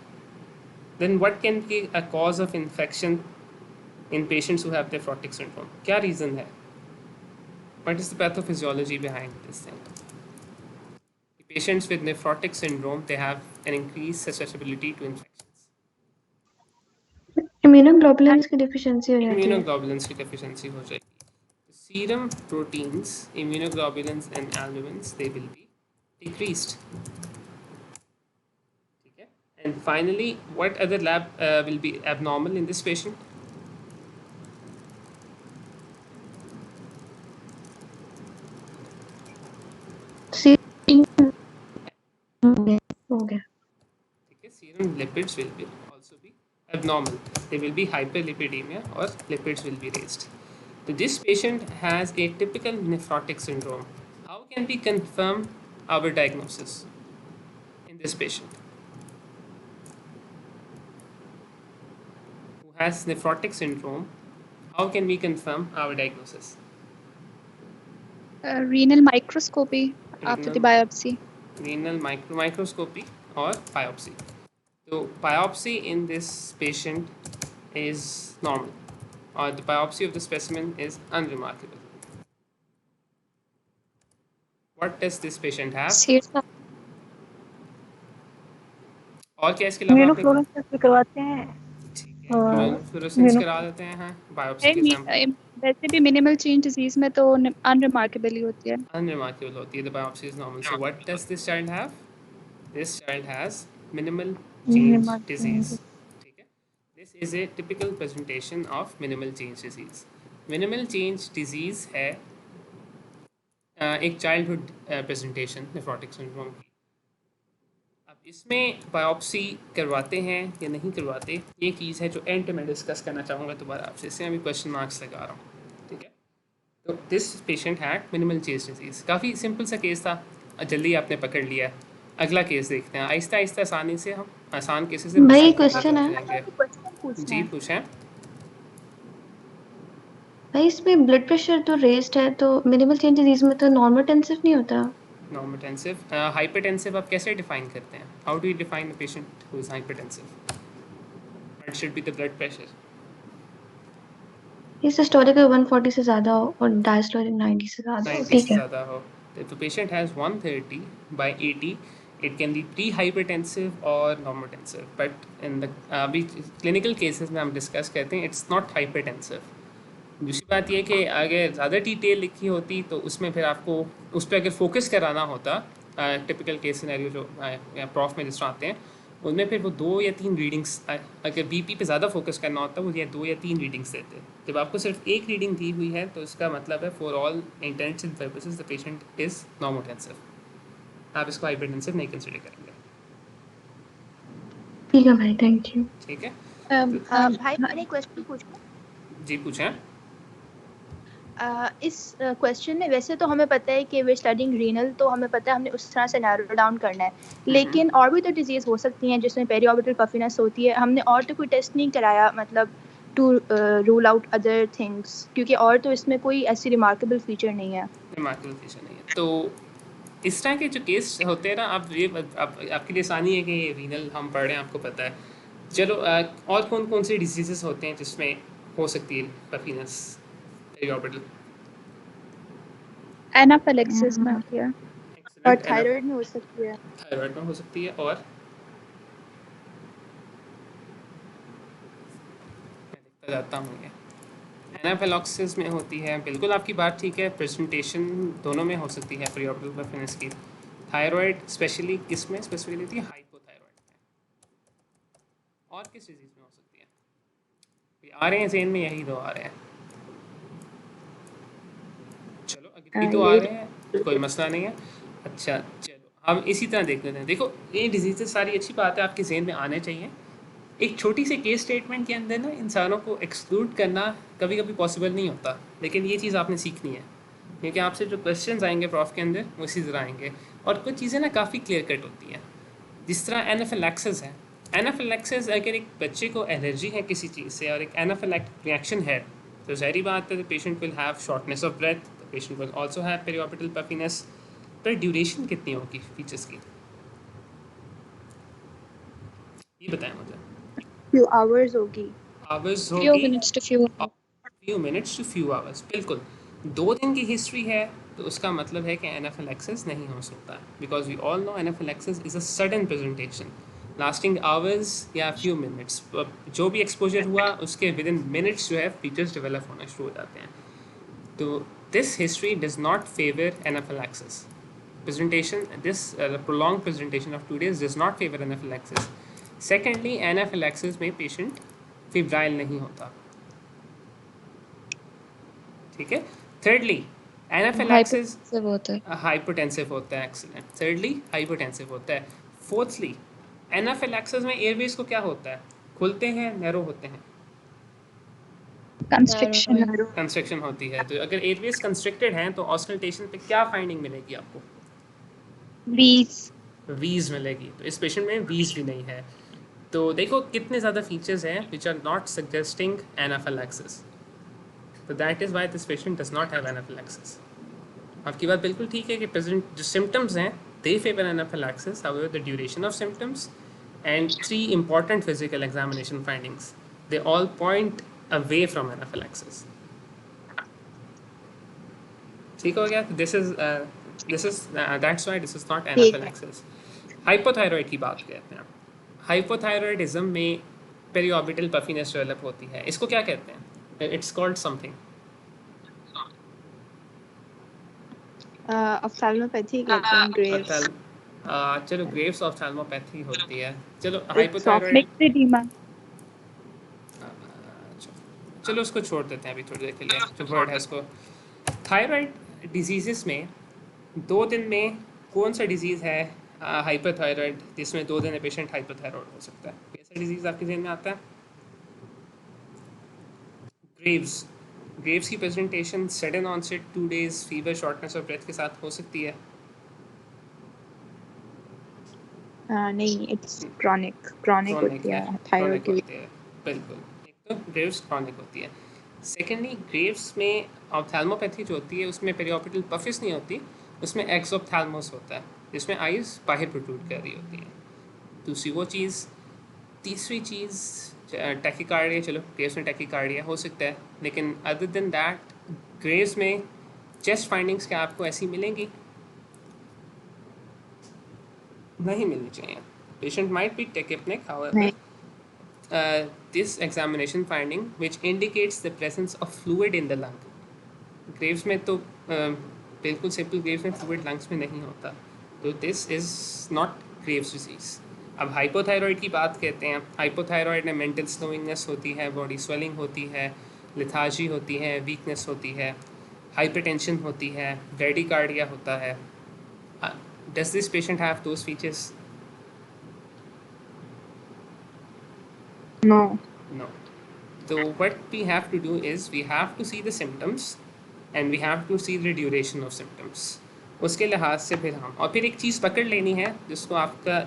then what can be a cause of infection in patients who have nephrotic syndrome? क्या reason है? What is the pathophysiology behind this thing? Patients with nephrotic syndrome, they have an increased susceptibility to infections. Immunoglobulins की deficiency हो जाती है। Immunoglobulins की deficiency हो जाएगी। serum proteins, immunoglobulins and albumins, they will be decreased. Okay. And finally, what other lab will be abnormal in this patient? Okay. Okay. Serum lipids will be also be abnormal. There will be hyperlipidemia or lipids will be raised. So this patient has a typical nephrotic syndrome. How can we confirm our diagnosis in this patient who has nephrotic syndrome? How can we confirm our diagnosis? Renal microscopy after the biopsy. Renal microscopy or biopsy. So biopsy in this patient is normal, or the biopsy of the specimen is unremarkable. What does this patient have? और क्या इसके अलावा आपने immunofluorescence भी करवाते हैं ठीक है इम्यूनोफ्लोरेसेंस करा देते हैं हाँ बायोप्सी के सैंपल वैसे भी मिनिमल चेंज डिजीज में तो अनरिमार्केबल ही होती है unremarkable होती है the biopsy is normal so what does this child have this child has minimal change disease ठीक है this is a typical presentation of minimal change disease minimal change disease है एक childhood presentation nephrotic syndrome की अब इसमें biopsy करवाते हैं या नहीं करवाते ये चीज़ है जो एंड में डिस्कस करना चाहूँगा दोबारा आपसे इससे अभी क्वेश्चन मार्क्स लगा रहा हूँ ठीक है तो this patient had minimal chest disease काफ़ी सिंपल सा केस था जल्दी आपने पकड़ लिया अगला केस देखते हैं आहिस्ता आहिस्ता आसानी से हम आसान केसेस से भाई क्वेश्चन है जी पूछें भाई इसमें ब्लड प्रेशर तो रेज्ड है तो मिनिमल चेंज डिजीज में तो नॉर्मोटेंसिव नहीं होता नॉर्मोटेंसिव हाइपरटेंसिव आप कैसे डिफाइन करते हैं how do you define a patient who is hypertensive what should be the blood pressure ये सिस्टोलिक 140 से ज़्यादा हो और डायस्टोलिक 90 से ज़्यादा हो ठीक है ज़्यादा हो तो patient has 130 by 80 it can be pre-hypertensive or normotensive but in the अभी clinical cases में हम डिस्कस करते हैं it's not hypertensive दूसरी बात यह कि अगर ज़्यादा डिटेल लिखी होती तो उसमें फिर आपको उस पर अगर फोकस कराना होता टिपिकल केस सिनेरियो जो प्रॉफ में जिस तरह आते हैं उनमें फिर वो 2 या 3 रीडिंग्स अगर बीपी पे ज़्यादा फोकस करना होता वो ये 2 या 3 रीडिंग्स देते जब आपको सिर्फ एक रीडिंग दी हुई है तो इसका मतलब है for all intents and purposes the patient is normotensive आप इसको हाइपरटेंसिव नहीं कंसिडर करेंगे ठीक है भाई थैंक यू ठीक है भाई मैंने क्वेश्चन पूछा जी पूछें इस क्वेश्चन में वैसे तो हमें पता है कि वे स्टडिंग रीनल तो हमें पता है हमने उस तरह से नैरो डाउन करना है लेकिन और भी तो डिजीज़ हो सकती हैं जिसमें पेरीऑर्बिटल पफिनेस होती है हमने और तो कोई टेस्ट नहीं कराया मतलब to rule out other things क्योंकि और तो इसमें कोई ऐसी रिमार्केबल फीचर नहीं है तो इस तरह के जो केस होते हैं ना आप ये आपके लिए आसानी है कि रीनल हम पढ़ रहे हैं आपको पता है चलो और कौन कौन से डिजीजेस होते हैं जिसमें हो सकती है पफिनेस पेरीऑर्बिटल एनाफिलेक्सिस में होती है और थायराइड में हो सकती है थायराइड में हो सकती है और मैं देखता जाता हूँ ये एनाफिलॉक्सिस में होती है बिल्कुल आपकी बात ठीक है प्रेजेंटेशन दोनों में हो सकती है पेरीऑर्बिटल पफिनेस की थायराइड स्पेशली किस में स्पेसिफिकली होती है हाइपोथायराइड में और किस डिजीज में हो सकती है आ रहे हैं ज़हन में यही दो आ रहे हैं चलो अगली तो आ रहे हैं कोई मसला नहीं है अच्छा चलो हम इसी तरह देख लेते हैं देखो ये डिजीज़ेस सारी अच्छी बात है आपके ज़हन में आने चाहिए एक छोटी सी केस स्टेटमेंट के अंदर ना इंसानों को एक्सक्लूड करना कभी कभी पॉसिबल नहीं होता लेकिन ये चीज़ आपने सीखनी है क्योंकि आपसे जो क्वेश्चंस आएंगे प्रॉफ के अंदर वो इसी तरह आएंगे और कुछ चीज़ें ना काफ़ी क्लियर कट होती हैं जिस तरह एनाफिलैक्सिस है एनाफिलैक्सिस अगर एक बच्चे को एलर्जी है किसी चीज़ से और एक एनाफिलैक्टिक रिएक्शन है तो ज़ाहिर बात है the patient will have shortness of breath the patient will also have periorbital puffiness पर ड्यूरेशन कितनी होगी फीचर्स की ये बताएं मुझे few hours होगी few minutes to few hours बिल्कुल 2 दिन की हिस्ट्री है तो उसका मतलब है कि एनाफिलैक्सिस नहीं हो सकता because we all know anaphylaxis is a sudden presentation lasting hours या फ्यू मिनट्स जो भी एक्सपोजर हुआ उसके विद इन मिनट्स जो है फीचर्स डेवलप होना शुरू हो जाते हैं तो This history does not favor anaphylaxis. Presentation, this prolonged presentation of 2 days does not favor anaphylaxis. Secondly, anaphylaxis में patient febrile नहीं होता, ठीक है. Thirdly, anaphylaxis hypotensive होता है. Excellent. Thirdly, hypotensive होता है. Fourthly, anaphylaxis में airways को क्या होता है, खुलते हैं, narrow होते हैं, कंस्ट्रिक्शन होती है. तो अगर एयरवेज कंस्ट्रिक्टेड हैं तो ऑस्कल्टेशन पे क्या फाइंडिंग मिलेगी आपको? वीज मिलेगी. तो इस पेशेंट में वीज भी नहीं है. तो देखो कितने ज़्यादा फीचर्स हैं which are not suggesting anaphylaxis. तो that is why this patient does not have anaphylaxis. आपकी बात बिल्कुल ठीक है कि प्रेजेंट जो सिम्टम्स हैं they favour anaphylaxis. However the duration of symptoms and 3 important physical examination findings, they all point away from anaphylaxis. ठीक हो गया. this is that's why this is not anaphylaxis. Hypothyroid की बात करते हैं. Hypothyroidism में periorbital puffiness डेवलप होती है. इसको क्या कहते हैं? It's called something. ऑफ्थैल्मोपैथी कहते हैं, ग्रेव्स. चलो ग्रेव्स ऑफ्थैल्मोपैथी होती है. चलो हाइपोथायरॉइड, चलो उसको छोड़ देते हैं अभी थोड़ी देर के लिए, जो वर्ड है उसको. थायराइड डिजीज़ में 2 दिन में कौन सा डिजीज़ है हाइपोथायरॉइड जिसमें 2 दिन में पेशेंट हाइपोथायरॉइड हो सकता है? कैसा डिजीज़ आपके जहन में आता है? ग्रेव्स की presentation sudden onset 2 days fever, shortness of breath के साथ हो सकती है. नहीं, इट्स क्रॉनिक होती है थायराइड की. बिल्कुल. एक तो ग्रेव्स क्रॉनिक होती है. सेकेंडली, ग्रेव्स में ऑप्थैल्मोपैथी जो होती है उसमें पेरिऑर्बिटल पफिस नहीं होती, उसमें एक्सोप्थैल्मोस होता है जिसमें आइज बाहर प्रोट्रूड कर रही होती है. दूसरी वो चीज़. तीसरी चीज़ टैकीकार्डिया. चलो ग्रेव्स में टैकीकार्डिया हो सकता है, लेकिन अदर देन दैट ग्रेव्स में चेस्ट फाइंडिंग्स क्या आपको ऐसी मिलेंगी? नहीं मिलनी चाहिए. Patient might be tachypnoeic, however this examination finding which indicates the presence of fluid in the lung. Graves में तो बिल्कुल सिंपल ग्रेव्स में फ्लूइड लंग्स में नहीं होता. तो this is not Graves disease. अब हाइपोथायरॉइड की बात कहते हैं. हाइपोथायरॉइड में मेंटल स्लोइंगनेस होती है, बॉडी स्वेलिंग होती है, लिथार्जी होती है, वीकनेस होती है, हाइपरटेंशन होती है, ब्रेडिकार्डिया होता है. Does this patient have those features? No. So what we have to do is we have to see the symptoms and we have to see the duration of symptoms. उसके लिहाज से फिर हम और फिर एक चीज़ पकड़ लेनी है जिसको आपका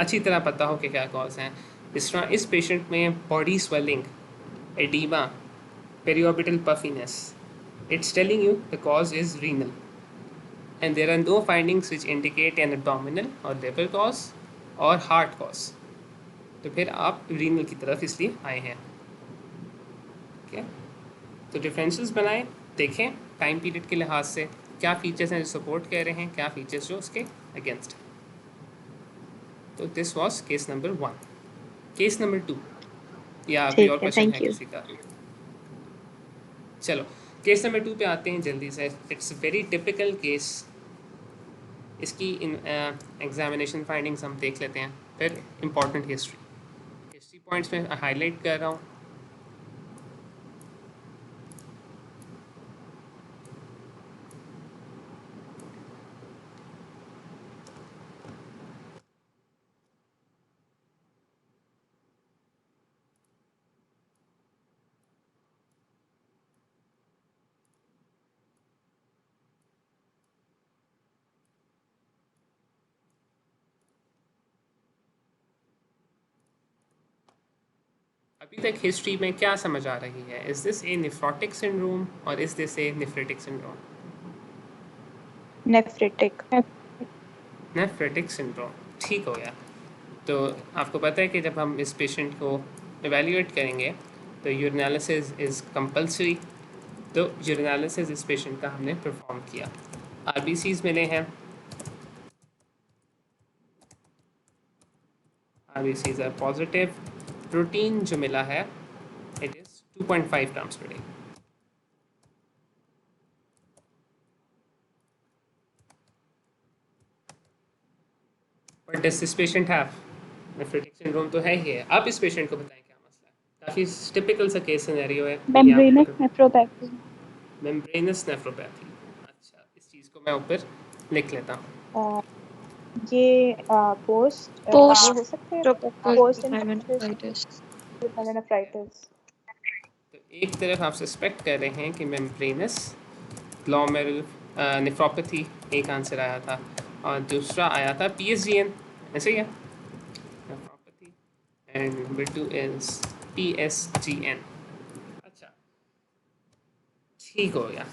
अच्छी तरह पता हो कि क्या कॉज हैं. जिस तरह इस पेशेंट में body swelling, oedema, periorbital puffiness, it's telling you the cause is renal. And there are no findings which indicate an abdominal or liver cause or heart cause. तो फिर आप रीनल की तरफ इसलिए आए हैं. ठीक है. तो डिफरेंसेस बनाएं, देखें टाइम पीरियड के लिहाज से क्या फीचर्स हैं जो सपोर्ट कर रहे हैं, क्या फीचर्स जो उसके अगेंस्ट हैं. तो this was case number 1. Case number 2 या अभी और क्वेश्चन है किसी का? चलो केस नंबर 2 पे आते हैं जल्दी से. It's very typical case. इसकी एग्जामिनेशन फाइंडिंग्स हम देख लेते हैं, फिर इम्पॉर्टेंट हिस्ट्री पॉइंट्स में हाईलाइट कर रहा हूँ. अभी तक हिस्ट्री में क्या समझ आ रही है? Is this a nephrotic syndrome और is this a nephritic syndrome? Nephritic syndrome. ठीक हो गया. तो आपको पता है कि जब हम इस पेशेंट को एवेल्यूएट करेंगे तो यूरिनालिसिस इज़ कंपल्सरी. तो यूरिनालिसिस इस पेशेंट का हमने परफॉर्म किया. आरबीसीज मिले हैं, आरबीसीज आर पॉजिटिव. प्रोटीन जो मिला है it is 2.5 grams per day. What does this patient have? Nephrotic syndrome तो है ही है। आप इस पेशेंट को बताएं क्या मसला है। काफ़ी टिपिकल सा केस सिनेरियो है। Membranous nephropathy. Membranous nephropathy. अच्छा, इस चीज़ को मैं ऊपर लिख लेता हूँ। ये पोस्ट हो सकते हैं पोस्ट नेफ्राइटिस। तो एक तरफ आप सस्पेक्ट कर रहे हैं कि मेम्ब्रेनस ग्लोमेरुलर नेफ्रोपैथी एक आंसर आया था और दूसरा आया था PSGN, ऐसे ही है nephropathy, and number 2 is PSGN। अच्छा, ठीक हो गया।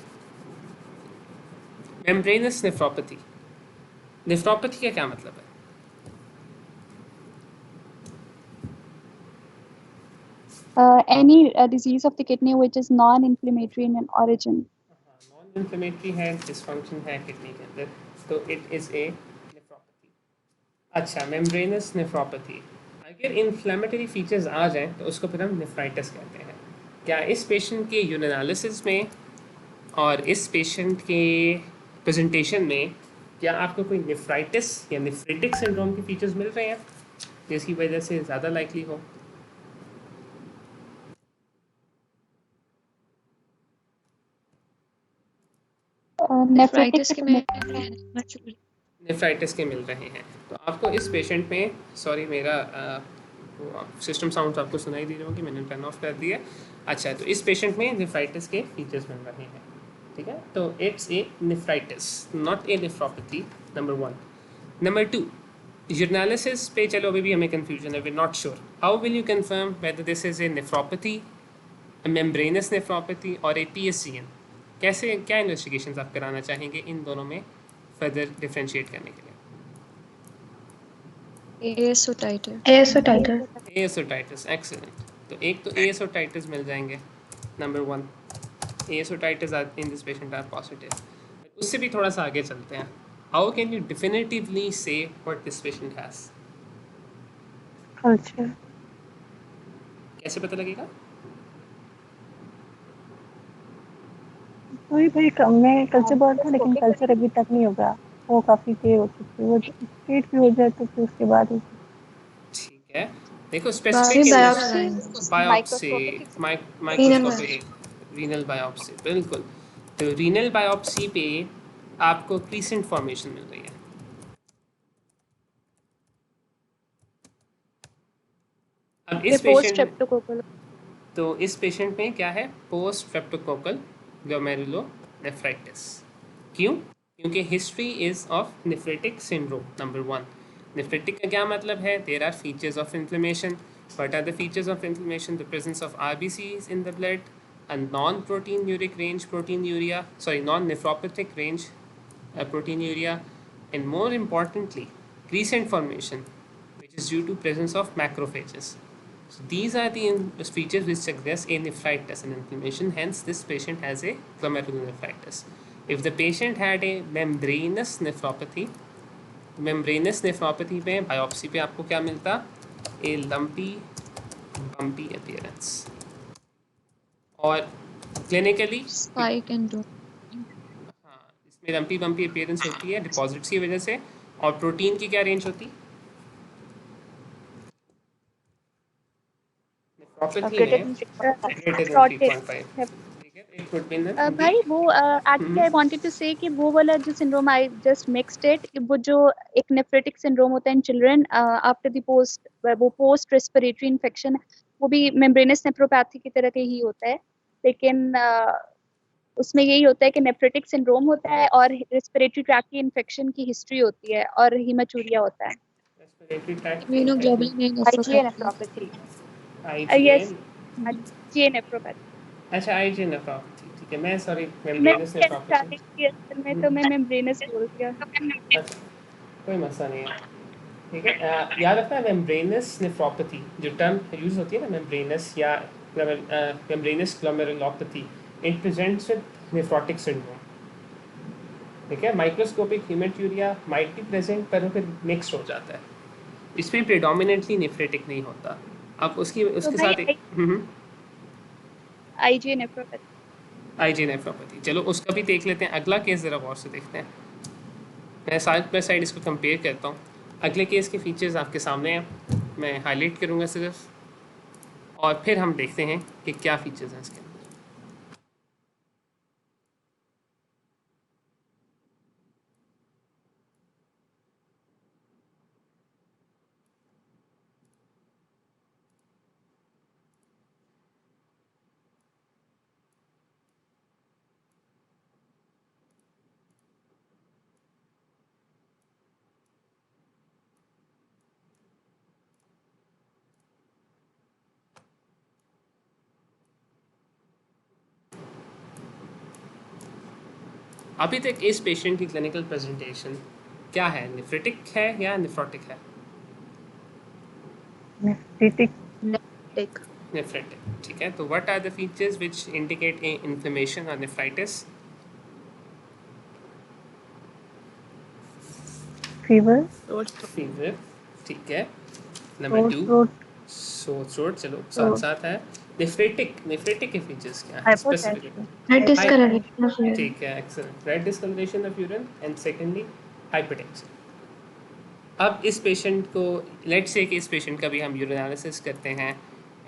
मेम्ब्रेनस नेफ्रोपैथी, नेफ्रोपैथी का क्या मतलब है? Any disease of the kidney which is non-inflammatory in origin. Non inflammatory है, डिसफंक्शन है किडनी के अंदर, तो इट इज़ ए नेफ्रोपैथी। अच्छा, मेम्ब्रेनस नेफ्रोपैथी, अगर इन्फ्लेमेटरी फीचर्स आ जाएं तो उसको फिर हम नेफ्राइटिस कहते हैं। क्या इस पेशेंट के यूरिनालिसिस में और इस पेशेंट के प्रेजेंटेशन में क्या आपको कोई नेफ्राइटिस या नेफ्रेटिक सिंड्रोम के फीचर्स मिल रहे हैं जिसकी वजह से ज़्यादा लाइकली हो? नेफ्राइटिस के में नेफ्राइटिस के मिल रहे हैं। तो आपको इस पेशेंट में, सॉरी मेरा सिस्टम साउंड आपको सुनाई दे रहा हो कि मैंने टर्न ऑफ कर दिया। अच्छा, तो इस पेशेंट में नेफ्राइटिस के फीचर्स मिल रहे हैं, ठीक है। तो it's a nephritis, not a nephropathy, number 1। Number 2, urinalysis पे चलो अभी भी हमें कन्फ्यूजन है, we not sure. How will you confirm whether this is a nephropathy, membranous nephropathy और ए PSGN? कैसे, क्या इन्वेस्टिगेशंस आप कराना चाहेंगे इन दोनों में फर्दर डिफरेंशिएट करने के लिए? ASO titres, excellent. तो एक तो एसोटाइटिस मिल जाएंगे, number 1 ASO titres in this patient are positive. उससे भी थोड़ा सा आगे चलते हैं। हाउ कैन यू डिफिनेटिवली से व्हाट दिस पेशेंट हैज़? अच्छा, कैसे पता लगेगा? वही भाई मैं कल से बोल था, लेकिन कल्चर अभी तक नहीं होगा, वो काफी देर हो चुकी है, वो पेट भी हो जाए तो फिर उसके बाद ठीक है, देखो specific biopsy, microscopy, renal biopsy, बिल्कुल। तो रीनल बायोप्सी पे आपको क्रीसेंट फॉर्मेशन मिल रही है। अब इस पेशेंट, तो इस पेशेंट में क्या है? Post streptococcal glomerulonephritis. क्यों? क्योंकि history is of nephritic syndrome, number 1। Nephritic का क्या मतलब है? There are features of inflammation. What are the features of inflammation? The presence of RBCs in the blood, a non-proteinuric range proteinuria, sorry, non-nephropathic range proteinuria, and more importantly, crescent formation, which is due to presence of macrophages. So these are the features which suggest a nephritis and inflammation. Hence, this patient has a glomerulonephritis. If the patient had a membranous nephropathy पे biopsy पे आपको क्या मिलता? A lumpy, bumpy appearance. और clinically, हाँ, इसमें lumpy bumpy appearance होती है डिपॉजिट्स की वजह से। और प्रोटीन की क्या रेंज होती? भाई वो एक्चुअली आई वांटेड टू से कि वो वाला जो syndrome I just mixed it, वो जो एक नेफ्रेटिक सिंड्रोम होता है in children after the post respiratory infection, वो भी मेम्ब्रेनस नेफ्रोपैथी की तरह के ही होता है, लेकिन उसमें यही होता है कि नेफ्रेटिक सिंड्रोम होता है और रेस्पिरेटरी ट्रैक्ट की इन्फेक्शन की हिस्ट्री होती है और हीमाचूरिया होता है। Respiratory tract nephropathy, yes, IgA nephropathy. अच्छा, IgA नेफ्रोपैथी, ठीक है। मैं सॉरी, मेम्ब्रेनस नेफ्रोपैथी में तो मैं मेम्ब्रेनस बोल दिया। अच्छा, कोई मसला नहीं है, ठीक है। याद रखना, मेम्ब्रेनस नेफ्रोपैथी जो टर्म यूज होती है ना, मेम्ब्रेनस या membranes glomerulopathy, it presents with nephrotic syndrome, ठीक है। माइक्रोस्कोपिक हेमेटूरिया माइट बी प्रेजेंट, पर फिर मिक्स हो जाता है। इसमें प्रेडोमिनेंटली नेफ्रेटिक नहीं होता। अब उसके साथ IgA नेफ्रोपैथी, चलो उसका भी देख लेते हैं। अगला केस ज़रा गौर से देखते हैं। मैं साइड बाय साइड इसको कंपेयर करता हूँ। अगले केस के फीचर्स आपके सामने हैं, मैं हाईलाइट करूँगा सिर्फ, और फिर हम देखते हैं कि क्या फीचर्स हैं इसके। अभी तक इस पेशेंट की क्लिनिकल प्रेजेंटेशन क्या है, नेफ्रेटिक है या नेफ्रोटिक है? नेफ्रेटिक। नेफ्रेटिक, ठीक है। तो what are the features which indicate a inflammation और नेफ्राइटिस? फीवर, फीवर, ठीक है। नंबर 2 सोर थ्रोट, चलो साथ साथ है। नेफ्रेटिक, नेफ्रेटिक के फीचर्स क्या हैं specifically? Red discoloration of urine. ठीक है, excellent. Red discoloration of urine and secondly hypertension. अब इस पेशेंट को, लेट्स से कि इस पेशेंट का भी हम यूरिनालिसिस करते हैं,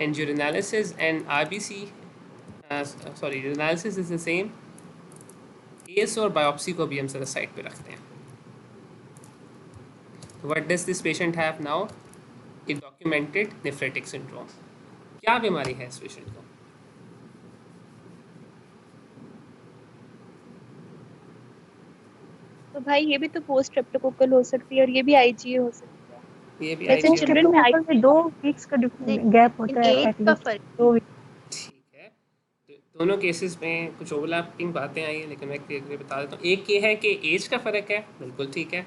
and यूरिनालिसिस and RBC, sorry यूरिनालिसिस is the same, as और बायोप्सी को भी हम जरा साइड पे रखते हैं। What does this patient have now? A documented nephritic syndrome. क्या बीमारी है इस पेशेंट को? तो भाई ये भी तो पोस्ट स्ट्रेप्टोकोकल हो सकती है और ये भी आईजीए हो सकती है। ये भी वैसे IgA चिल्ड्रन में में 2 वीक्स का गैप होता है एज का फर्क। 2 वीक। ठीक है, तो दोनों केसेस में कुछ ओवरलैपिंग बातें आई हैं, लेकिन मैं क्लियरली बता देता हूँ। एक ये है कि एज का फ़र्क है, बिल्कुल ठीक है।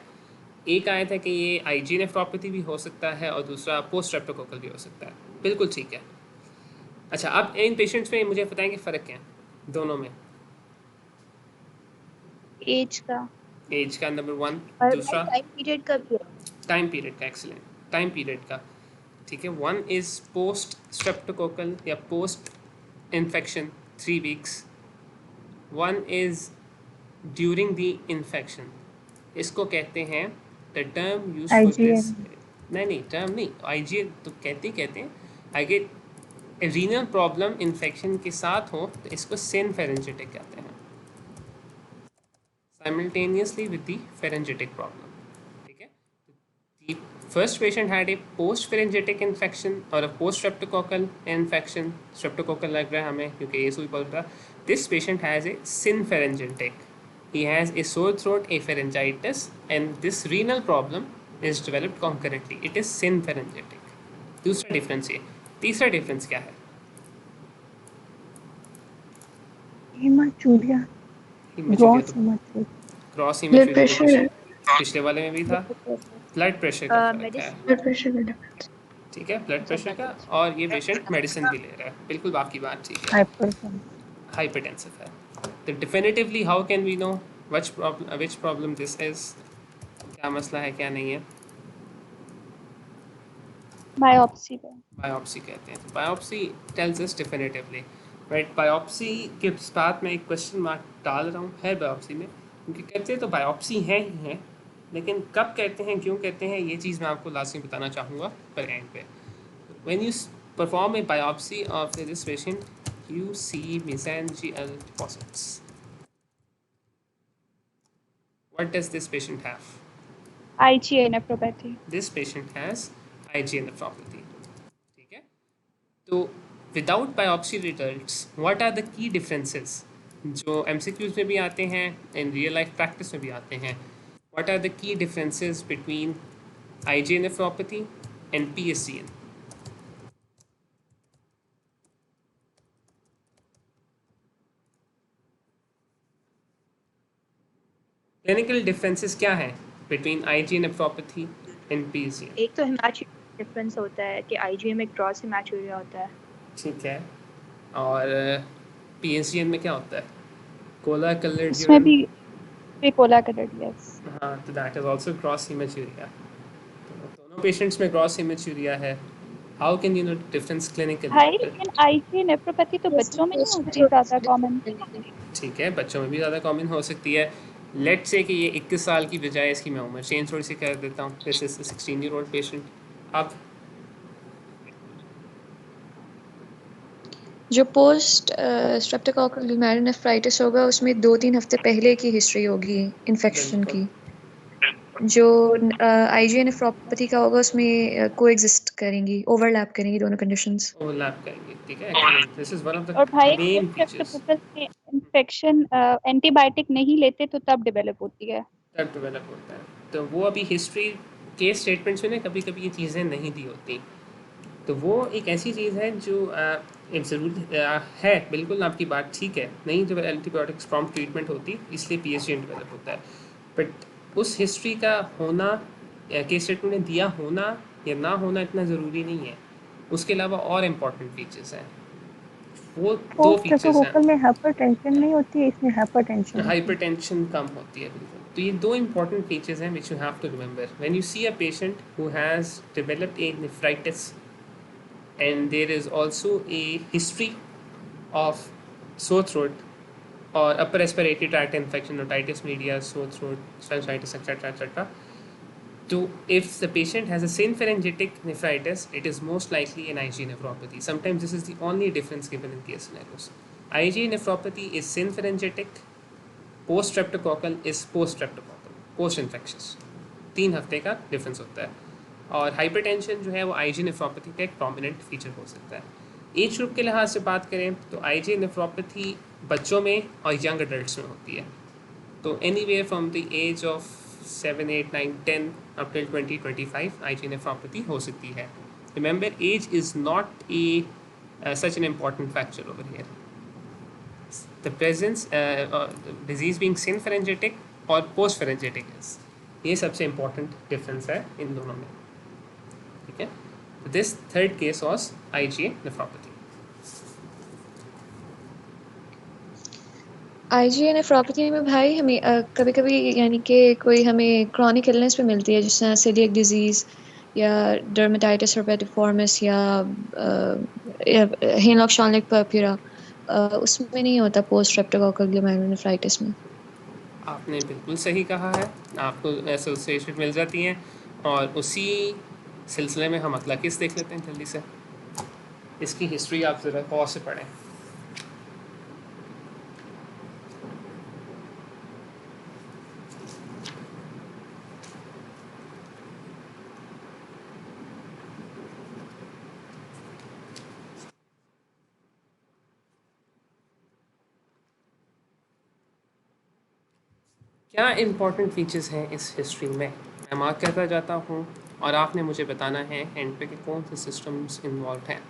एक आया था कि ये आईजी नेफ्रोपैथी भी हो सकता है और दूसरा पोस्ट स्ट्रेप्टोकोकल भी हो सकता है, बिल्कुल ठीक है। अच्छा, अब इन पेशेंट्स में मुझे बताएं कि फ़र्क क्या है दोनों में? एज का, एज का नंबर 1, और दूसरा टाइम पीरियड का भी है। टाइम पीरियड का, एक्सीलेंट, टाइम पीरियड का, ठीक है। 1 इज़ पोस्ट स्ट्रेप्टोकोकल या post infection 3 weeks, 1 is during the infection. इसको कहते हैं, the term use for this, नहीं टर्म नहीं, आईजीए तो कहते हैं। आगे रीनल प्रॉब्लम इन्फेक्शन के साथ हो तो इसको सिनफेरेंजिटिक कहते हैं, साइमल्टेनियसली विद द फेरेंजिटिक प्रॉब्लम, ठीक है। The first patient had a post-pharyngitic infection or a post-streptococcal infection. Streptococcal लग रहा है हमें क्योंकि ये सुई पड़ रहा है. This patient has a synpharyngitic. He has a sore throat, a pharyngitis, and this renal problem is developed concurrently. It is synpharyngitic. दूसरा डिफरेंस ये. तीसरा डिफरेंस क्या है? Haematuria, gross haematuria, cross blood pressure, पिछले वाले में भी था. ब्लड प्रेशर का फर्क है, ब्लड प्रेशर का डिफरेंस। ठीक है, ब्लड प्रेशर का, और ये पेशेंट मेडिसिन भी ले रहा है, बिल्कुल बाकी बात ठीक है. हाइपरटेंशन, हाइपरटेंसिव है. तो definitively how can we know which problem this is? क्या मसला है क्या नहीं है? बायोप्सी पे, बायोप्सी कहते हैं. Biopsy tells us definitively, right. Biopsy के साथ मैं एक क्वेश्चन मार्क डाल रहा हूँ, है बायोप्सी में, क्योंकि कहते हैं तो बायोप्सी है ही है, लेकिन कब कहते हैं, क्यों कहते हैं, ये चीज़ मैं आपको लास्ट में बताना चाहूँगा पर एंड पे. When you perform a biopsy of this patient, you see mesangial deposits. What does this patient have? IgA nephropathy. This patient has IgA nephropathy. ठीक है. तो without biopsy results, what are the key differences? जो MCQs में भी आते हैं, in real life practice में भी आते हैं. What are the key differences between IgA nephropathy and PSCN? Clinical differences क्या हैं between IgA nephropathy and PSCN? एक तो हेमाचूरिया डिफरेंस होता है कि आईजीए में क्रॉस हेमाचूरिया होता है. ठीक है. और PSCN में क्या होता है? कोला कलर्ड इसमें भी कोला कलर्ड, यस. हाँ, तो that is also cross haematuria. दोनों पेशेंट्स में क्रॉस हेमाचूरिया है. How can you know difference clinically? भाई लेकिन IgA nephropathy तो बच्चों में नहीं होती ज़्यादा कॉमन. ठीक है, बच्चों में भी ज़्यादा कॉमन हो सकती है, लेट से कि ये 21 साल की बजाय इसकी मैं उम्र चेंज थोड़ी सी कर देता हूँ, दिस इज 16-year-old पेशेंट। अब जो पोस्ट स्ट्रेप्टोकोकल ग्लोमेरुलोनेफ्राइटिस होगा उसमें 2-3 हफ्ते पहले की हिस्ट्री होगी इन्फेक्शन बिल्कुल की। जो आईजीए नेफ्रोपैथी का होगा उसमें कोएग्जिस्ट करेंगी, ओवरलैप करेंगी दोनों कंडीशंस। ओवरलैप करेंगे, ठीक है, excellent, this is one of और भाई द मेन फीचर्स। स्ट्रेप्टोकोकस में इन्फेक्शन एंटीबायोटिक नहीं लेते तो तब डेवलप होती है। तब डेवलप होता है, तो वो अभी हिस्ट्री केस स्टेटमेंट्स में ना कभी कभी ये चीज़ें नहीं दी होती, तो वो एक ऐसी चीज़ है जो एक ज़रूरी है। बिल्कुल आपकी बात ठीक है, नहीं जब एंटीबायोटिक्स प्रॉम्प्ट ट्रीटमेंट होती इसलिए पीएचडी डेवलप होता है, बट उस हिस्ट्री का होना केस स्टेटमेंट में दिया होना या ना होना इतना ज़रूरी नहीं है। उसके अलावा और इम्पॉर्टेंट फीचर्स हैं, वो दो पोस्ट फीचर्स हैं। स्ट्रेप्टोकोकल में हाइपरटेंशन नहीं होती है, इसमें हाइपरटेंशन होती है। हाइपरटेंशन कम होती है, बिल्कुल। तो ये दो इंपॉर्टेंट फीचर्स हैं which you have to remember when you see a patient who has developed a nephritis and there is also a history of sore throat or upper respiratory tract infection, otitis media, sore throat, sinusitis, etc. So if the patient has a synpharyngitic nephritis, it is most likely an IgA nephropathy. Sometimes this is the only difference given in case scenarios. IgA nephropathy is synpharyngitic, post streptococcal is post streptococcal, post infectious. 3 हफ्ते का difference होता है। और hypertension जो है वो IG nephropathy का एक प्रोमिनेंट फीचर हो सकता है। एज ग्रुप के लिहाज से बात करें तो आईजी नेफ्रोपैथी बच्चों में और यंग एडल्ट्स में होती है, तो anywhere from the age of 7, 8, 9, 10 up till 20-25 Ig nephropathy हो सकती है। Remember age is not a such an important factor over here. The presence disease being synpharyngitic और पोस्ट फेरेंजेटिक, ये सबसे इम्पॉर्टेंट डिफरेंस है इन दोनों में, ठीक है। This third case was IgA nephropathy. IgA nephropathy में भाई हमें कभी कभी यानी कि कोई हमें क्रॉनिक इलनेस पे मिलती है, जैसे सीलिएक डिजीज़ या डर्मेटाइटिस herpetiformis या हेनलॉक शॉनलेक पर्प्यूरा, उसमें नहीं होता पोस्ट स्ट्रेप्टोकोकल ग्लोमेरुलोनेफ्राइटिस में। आपने बिल्कुल सही कहा है, आपको एसोसिएशन मिल जाती हैं। और उसी सिलसिले में हम अगला केस देख लेते हैं जल्दी से। इसकी हिस्ट्री आप ज़रा गौर से पढ़ें। क्या इम्पोर्टेंट फीचर्स हैं इस हिस्ट्री में, मैं मार्क करता जाता हूँ और आपने मुझे बताना है एंड पे कि कौन से सिस्टम्स इन्वॉल्व हैं।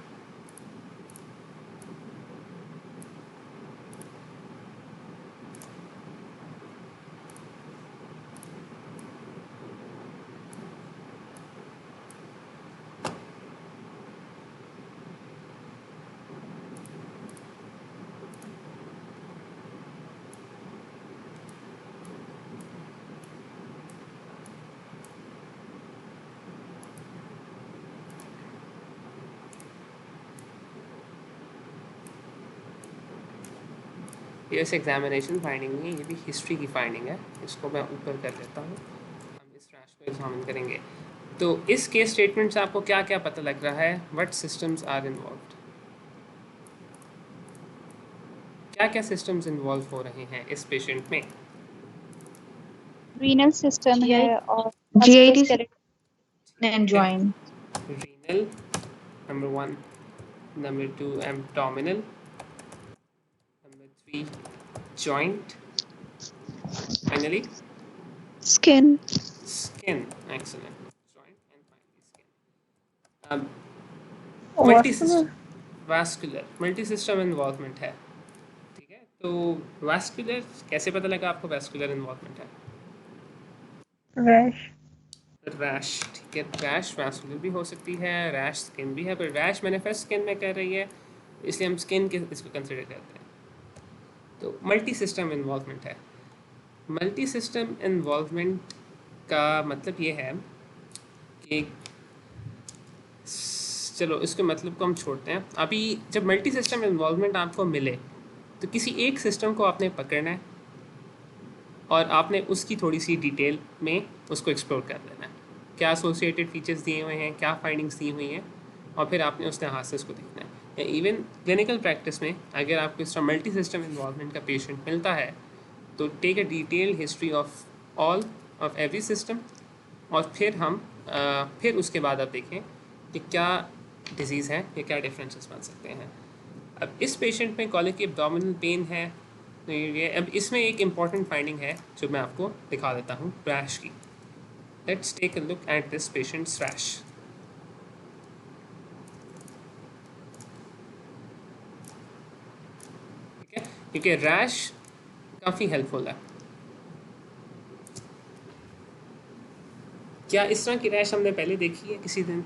इस एग्जामिनेशन फाइंडिंग नहीं है, ये भी हिस्ट्री की फाइंडिंग है। इसको मैं ऊपर कर लेता हूँ, हम इस रैश को एग्जामिन करेंगे। तो इस केस स्टेटमेंट से आपको क्या क्या पता लग रहा है, व्हाट सिस्टम्स आर इन्वॉल्व्ड, क्या क्या सिस्टम्स इन्वॉल्व हो रहे हैं इस पेशेंट में। रीनल सिस्टम है और GIT and join. Renal, number 1, number 2 abdominal, number 3 joint, finally skin. skin. Excellent. Joint and finally skin. Vascular multi-system involvement है, ठीक है। तो vascular कैसे पता लगा आपको vascular involvement है? रैश, ठीक है, रैश वैस्कुलर भी हो सकती है, रैश स्किन भी है, पर रैश मैनिफेस्ट स्किन में कर रही है इसलिए हम स्किन के इसको कंसिडर करते हैं। तो मल्टी सिस्टम इन्वॉल्वमेंट है। मल्टी सिस्टम इन्वॉल्वमेंट का मतलब ये है कि चलो इसके मतलब को हम छोड़ते हैं। अभी जब मल्टी सिस्टम इन्वॉल्वमेंट आपको मिले तो किसी एक सिस्टम को आपने पकड़ना है और आपने उसकी थोड़ी सी डिटेल में उसको एक्सप्लोर कर लेना है, क्या एसोसिएटेड फीचर्स दिए हुए हैं, क्या फाइंडिंग्स दी हुई हैं, और फिर आपने उस लिहाज से उसको देखना है। इवन क्लिनिकल प्रैक्टिस में अगर आपको इस तरह मल्टी सिस्टम इन्वॉल्वमेंट का पेशेंट मिलता है तो take a detailed history of all of every system, और फिर उसके बाद आप देखें कि क्या डिजीज़ है या क्या डिफरेंसेस बन सकते हैं। अब इस पेशेंट में कॉलिक एब्डोमिनल पेन है, तो ये अब इसमें एक इम्पॉर्टेंट फाइंडिंग है जो मैं आपको दिखा देता हूँ रैश की। Let's take a look at this patient's rash. ठीक है, क्योंकि रैश काफ़ी हेल्पफुल है। क्या इस तरह की रैश हमने पहले देखी है किसी दिन?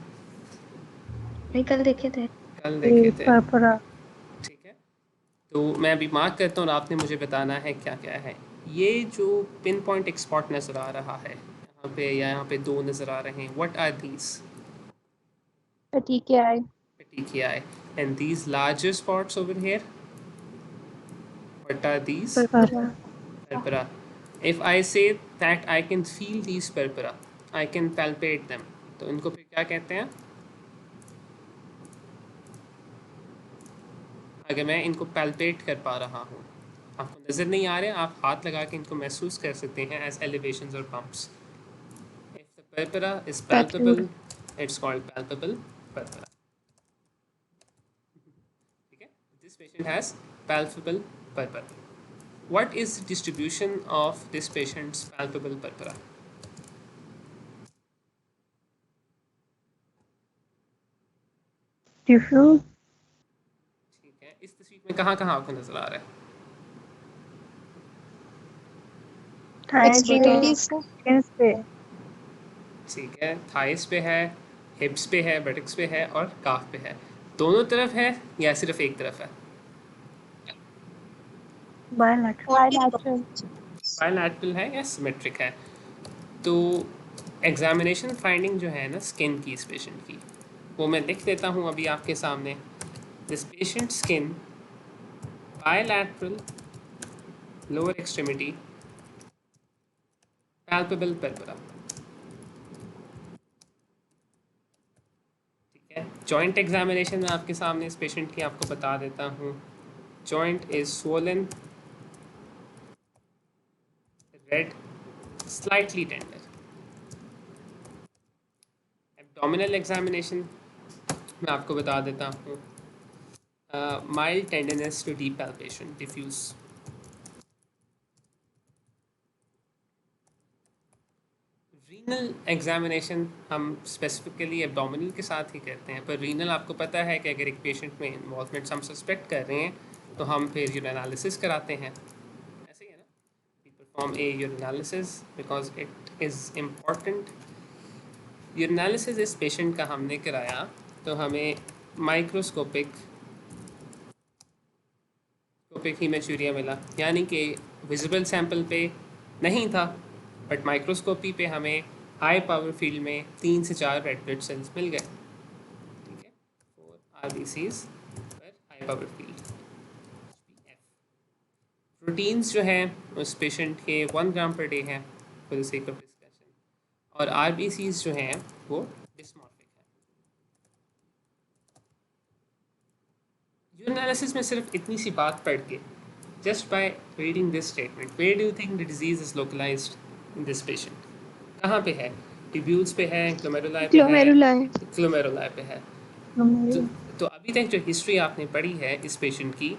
नहीं, कल देखे थे। कल देखे थे। पर्परा। ठीक है, तो मैं अभी मार्क करता हूँ और आपने मुझे बताना है क्या क्या है। ये जो पिन पॉइंट एक स्पॉट नज़र आ रहा है यहाँ पे, या यहाँ पे दो नज़र आ रहे हैं, what are these? TKI. TKI. And these larger spots over here, what are these? पर्परा। Purpura. If I say that I can feel these purpura, I can palpate them, तो इनको फिर क्या कहते हैं? अगर मैं इनको पैल्पेट कर पा रहा हूँ, आपको नज़र नहीं आ रहे, आप हाथ लगा के इनको महसूस कर सकते हैं एज एलिवेशंस और pumps. If the purpura is palpable, it's called palpable purpura. ठीक है, this patient has palpable purpura. What is the distribution of this patient's palpable purpura? Diffuse. ठीक है, इस तस्वीर में कहाँ कहाँ आपको नज़र आ रहा है? थाइस पे। ठीक है, थाइस पे है, हिप्स पे है, बटक्स पे है और काफ पे है। दोनों तरफ है या सिर्फ एक तरफ है? बायलैटरल। बायलैटरल है या सिमेट्रिक है? तो एग्जामिनेशन फाइंडिंग जो है ना स्किन की इस पेशेंट की, वो मैं लिख देता हूँ अभी आपके सामने। This patient skin bilateral lower extremity palpable purpura. ठीक है, जॉइंट एग्जामिनेशन में आपके सामने इस पेशेंट की आपको बता देता हूँ। Joint is swollen, red, slightly tender. Abdominal examination मैं आपको बता देता हूँ, mild tenderness to deep palpation, diffuse. Renal examination हम स्पेसिफिकली एब्डोमिनल के साथ ही करते हैं, पर रीनल आपको पता है कि अगर एक पेशेंट में इन्वॉल्वमेंट हम सस्पेक्ट कर रहे हैं तो हम फिर यूरिनालिसिस कराते हैं, ऐसे ही है ना। We perform a urinalysis because it is important. Urinalysis इस पेशेंट का हमने कराया तो हमें माइक्रोस्कोपिक हीमेचूरिया मिला, यानी कि विजिबल सैंपल पे नहीं था, बट माइक्रोस्कोपी पे हमें हाई पावर फील्ड में 3 से 4 रेड ब्लड सेल्स मिल गए। ठीक है, 4 RBCs पर हाई पावर फील्ड। प्रोटीन्स जो हैं उस पेशेंट के 1 ग्राम पर डे हैं for the sake of discussion, और RBCs जो हैं वो डिस्मॉर्फिक है। यूरिनालिसिस में सिर्फ इतनी सी बात पढ़ के, just by reading this statement, where do you think the disease is localized in this patient? कहाँ पे है? ट्यूब्यूल्स पे है, ग्लोमेरुलाई पे है, ग्लोमेरुलाई पे है। तो अभी तक जो हिस्ट्री आपने पढ़ी है इस पेशेंट की,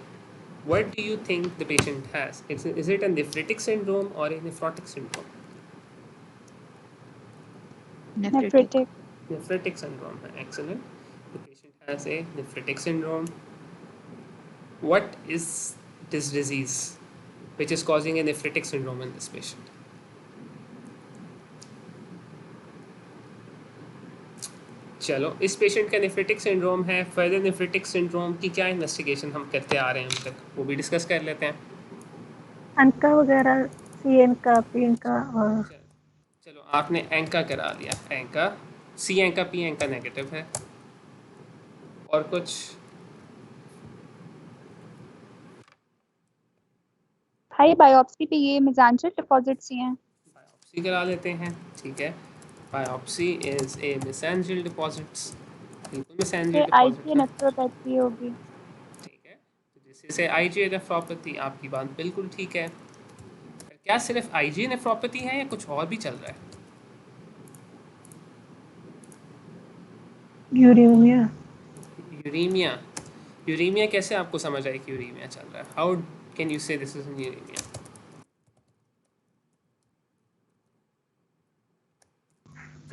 what do you think the patient has? Is it a nephritic syndrome or a nephrotic syndrome? Nephritic syndrome है, excellent. The patient has a nephritic syndrome. What is this disease which is causing a nephritic syndrome in this patient? चलो, इस patient का nephritic syndrome है। Further nephritic syndrome की क्या investigation हम करते आ रहे हैं अभी तक, वो भी डिस्कस कर लेते हैं। एंका वगैरह, सी एंका, पी एंका। और चलो, आपने एंका करा दिया, एंका, सी एंका, पी एंका नेगेटिव है, और कुछ भाई बायोप्सी पे ये मेसेंजर डिपॉजिट्स ही हैं। बायोप्सी करा लेते हैं, ठीक है। Biopsy is a messenger deposits, बिल्कुल मेसेंजर ये डिपॉजिट आईजी है, नेफ्रोपैथी होगी। ठीक है। तो जिससे आईजी नेफ्रोपैथी, आपकी बात बिल्कुल ठीक है। क्या सिर्फ आईजी नेफ्रोपैथी है या कुछ और भी चल रहा है? यूरेमिया। यूरेमिया, यूरेमिया कैसे आपको समझ आए कि यूरेमिया चल रहा है? How can you say this is uraemia?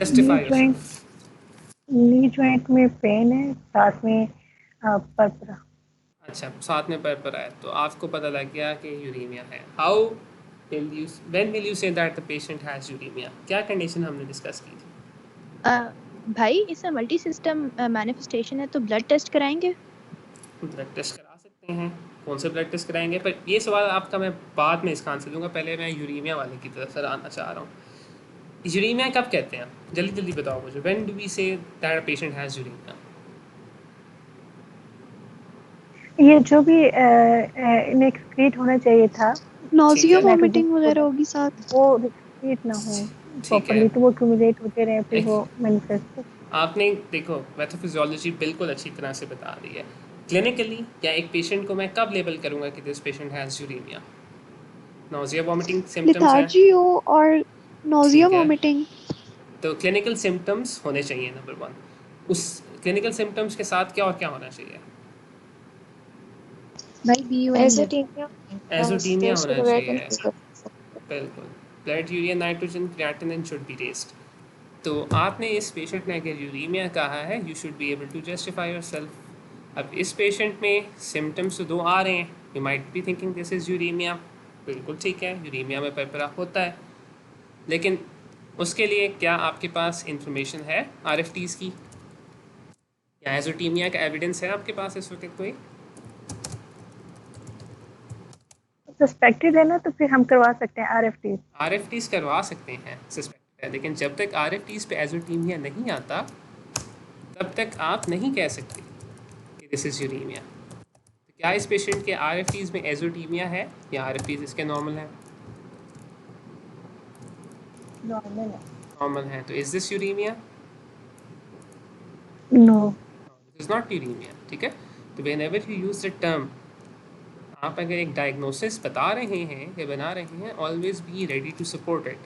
Justify yourself. Knee joint में पेन है, साथ में परपरा। अच्छा, साथ में पर आया तो आपको पता लग गया कि यूरेमिया है। How will you, when will you say that the patient has uraemia? क्या कंडीशन हमने डिस्कस की थी? भाई इसमें मल्टी सिस्टम मैनिफेस्टेशन है तो ब्लड टेस्ट कराएंगे। ब्लड टेस्ट करा सकते हैं, कौन से ब्लड टेस्ट कराएंगे? पर ये सवाल आपका मैं बाद में इसका आंसर दूंगा, पहले मैं यूरेमिया वाले की तरफ से आना चाह रहा हूँ। यूरेमिया कब कहते हैं? जल्दी जल्दी बताओ मुझे, when do we say that a patient has uraemia? ये जो भी इनएक्सक्रीट होना चाहिए था, नॉजिया है। वोमिटिंग वगैरह होगी साथ। वो एक्सक्रीट ना हो ठीक प्रॉपर्ली, है। तो वो एक्यूमुलेट होते रहे, फिर वो मैनिफेस्ट। आपने देखो पैथोफिजियोलॉजी बिल्कुल अच्छी तरह से बता दी है। क्लिनिकली या एक पेशेंट को मैं कब लेबल करूंगा कि this patient has uraemia? Nausea vomiting symptoms हैं, लेथार्जी हो और नॉजिया ठीक है। वोमिटिंग। तो क्लिनिकल सिम्टम्स होने चाहिए नंबर 1। उस क्लिनिकल सिम्टम्स के साथ क्या और क्या होना चाहिए? भाई BUN एज़ोटीमिया एजोटीमिया स्टेज होना वगैरह चाहिए, नहीं कर सकते। बिल्कुल। Blood urea nitrogen creatinine should be raised. तो आपने इस पेशेंट ने अगर यूरेमिया कहा है, you should be able to justify yourself. अब इस पेशेंट में सिम्टम्स तो 2 आ रहे हैं, you might be thinking this is uraemia, बिल्कुल ठीक है, यूरेमिया में परपरा होता है। लेकिन उसके लिए क्या आपके पास इंफॉर्मेशन है आरएफटीज़ की, या एजोटीमिया का एविडेंस है आपके पास इस वक्त कोई? सस्पेक्टेड है ना, तो फिर हम करवा सकते हैं आरएफटी। आरएफटीज़ करवा सकते हैं, सस्पेक्ट है, लेकिन जब तक आरएफटीज़ पे एजोटीमिया नहीं आता तब तक आप नहीं कह सकते कि दिस इज़ यूरेमिया। तो क्या इस पेशेंट के आरएफटीज़ में एजोटीमिया है या आरएफटीज़ इसके नॉर्मल हैं? नॉर्मल है। नॉर्मल है, तो is this uraemia? No. This is not uraemia, ठीक है। तो whenever you use the term, आप अगर एक डायग्नोसिस बता रहे हैं या बना रहे हैं, always be ready to support it,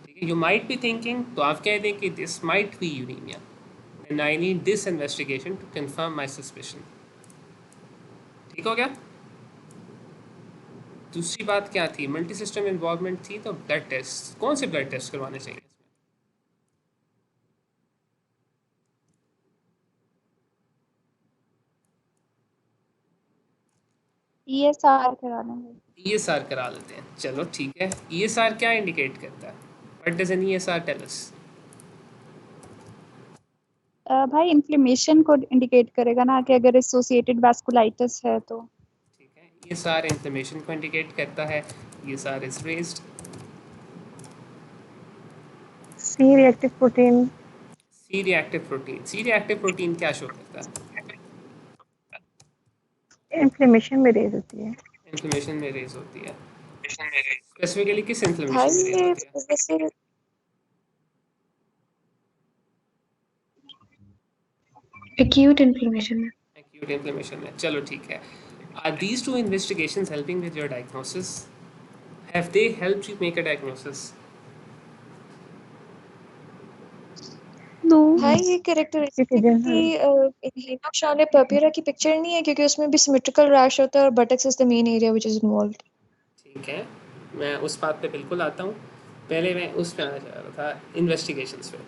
ठीक है। यू माइट बी थिंकिंग, तो आप कह दें कि this might be uraemia and I need this investigation to confirm my suspicion. ठीक हो गया? दूसरी बात क्या थी? मल्टी सिस्टम इन्वॉल्वमेंट थी, तो ब्लड टेस्ट, कौन से ब्लड टेस्ट करवाने चाहिए इसमें? ESR करा लेंगे। ESR करा लेते हैं, चलो ठीक है। ESR क्या इंडिकेट करता है? What does an ESR tell us? भाई इन्फ्लेमेशन को इंडिकेट करेगा ना, कि अगर एसोसिएटेड वास्कुलाइटिस है तो। ठीक है, ESR इन्फ्लेमेशन को इंडिकेट करता है। ESR is raised. C reactive protein. C reactive protein, C reactive protein क्या शो करता है? इन्फ्लेमेशन में रेज होती है। इन्फ्लेमेशन में रेज होती है। स्पेसिफिकली किस इन्फ्लेमेशन भाई में रेज ये होती है? जैसे एक्यूट इन्फ्लेमेशन में। एक्यूट इन्फ्लेमेशन में, चलो ठीक है। Are these two investigations helping with your diagnosis? Have they helped you make a diagnosis? No भाई ये कैरेक्टरिस्टिक हेमाक्षाने पर्पिरा की पिक्चर नहीं है, क्योंकि उसमें भी सिमेट्रिकल रैश होता है और buttocks is the main area which is involved. ठीक है, मैं उस बात पे बिल्कुल आता हूँ। पहले मैं उस पे आना चाह रहा था, इन्वेस्टिगेशंस पे।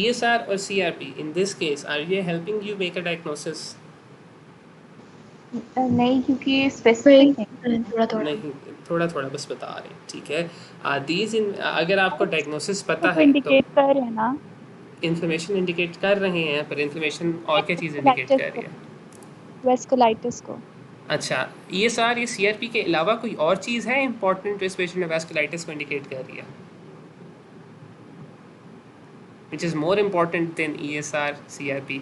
ESR और CRP in this case are ये helping you make a diagnosis? नहीं, क्योंकि स्पेसिफिक थोड़ा थोड़ा नहीं, थोड़ा थोड़ा बस बता रहे हैं, ठीक है। दीज इन, अगर आपको डायग्नोसिस पता तो है तो इंडिकेट कर रहे हैं ना इन्फ्लेमेशन इंडिकेट कर रहे हैं, पर इन्फ्लेमेशन और क्या चीज़ इंडिकेट कर रही है? वेस्कुलाइटिस को। अच्छा, ESR या CRP के अलावा कोई और चीज़ है इंपॉर्टेंट जो इस पेशेंट में वैस्कुलाइटिस को इंडिकेट कर रही है, which is more important than ESR, CRP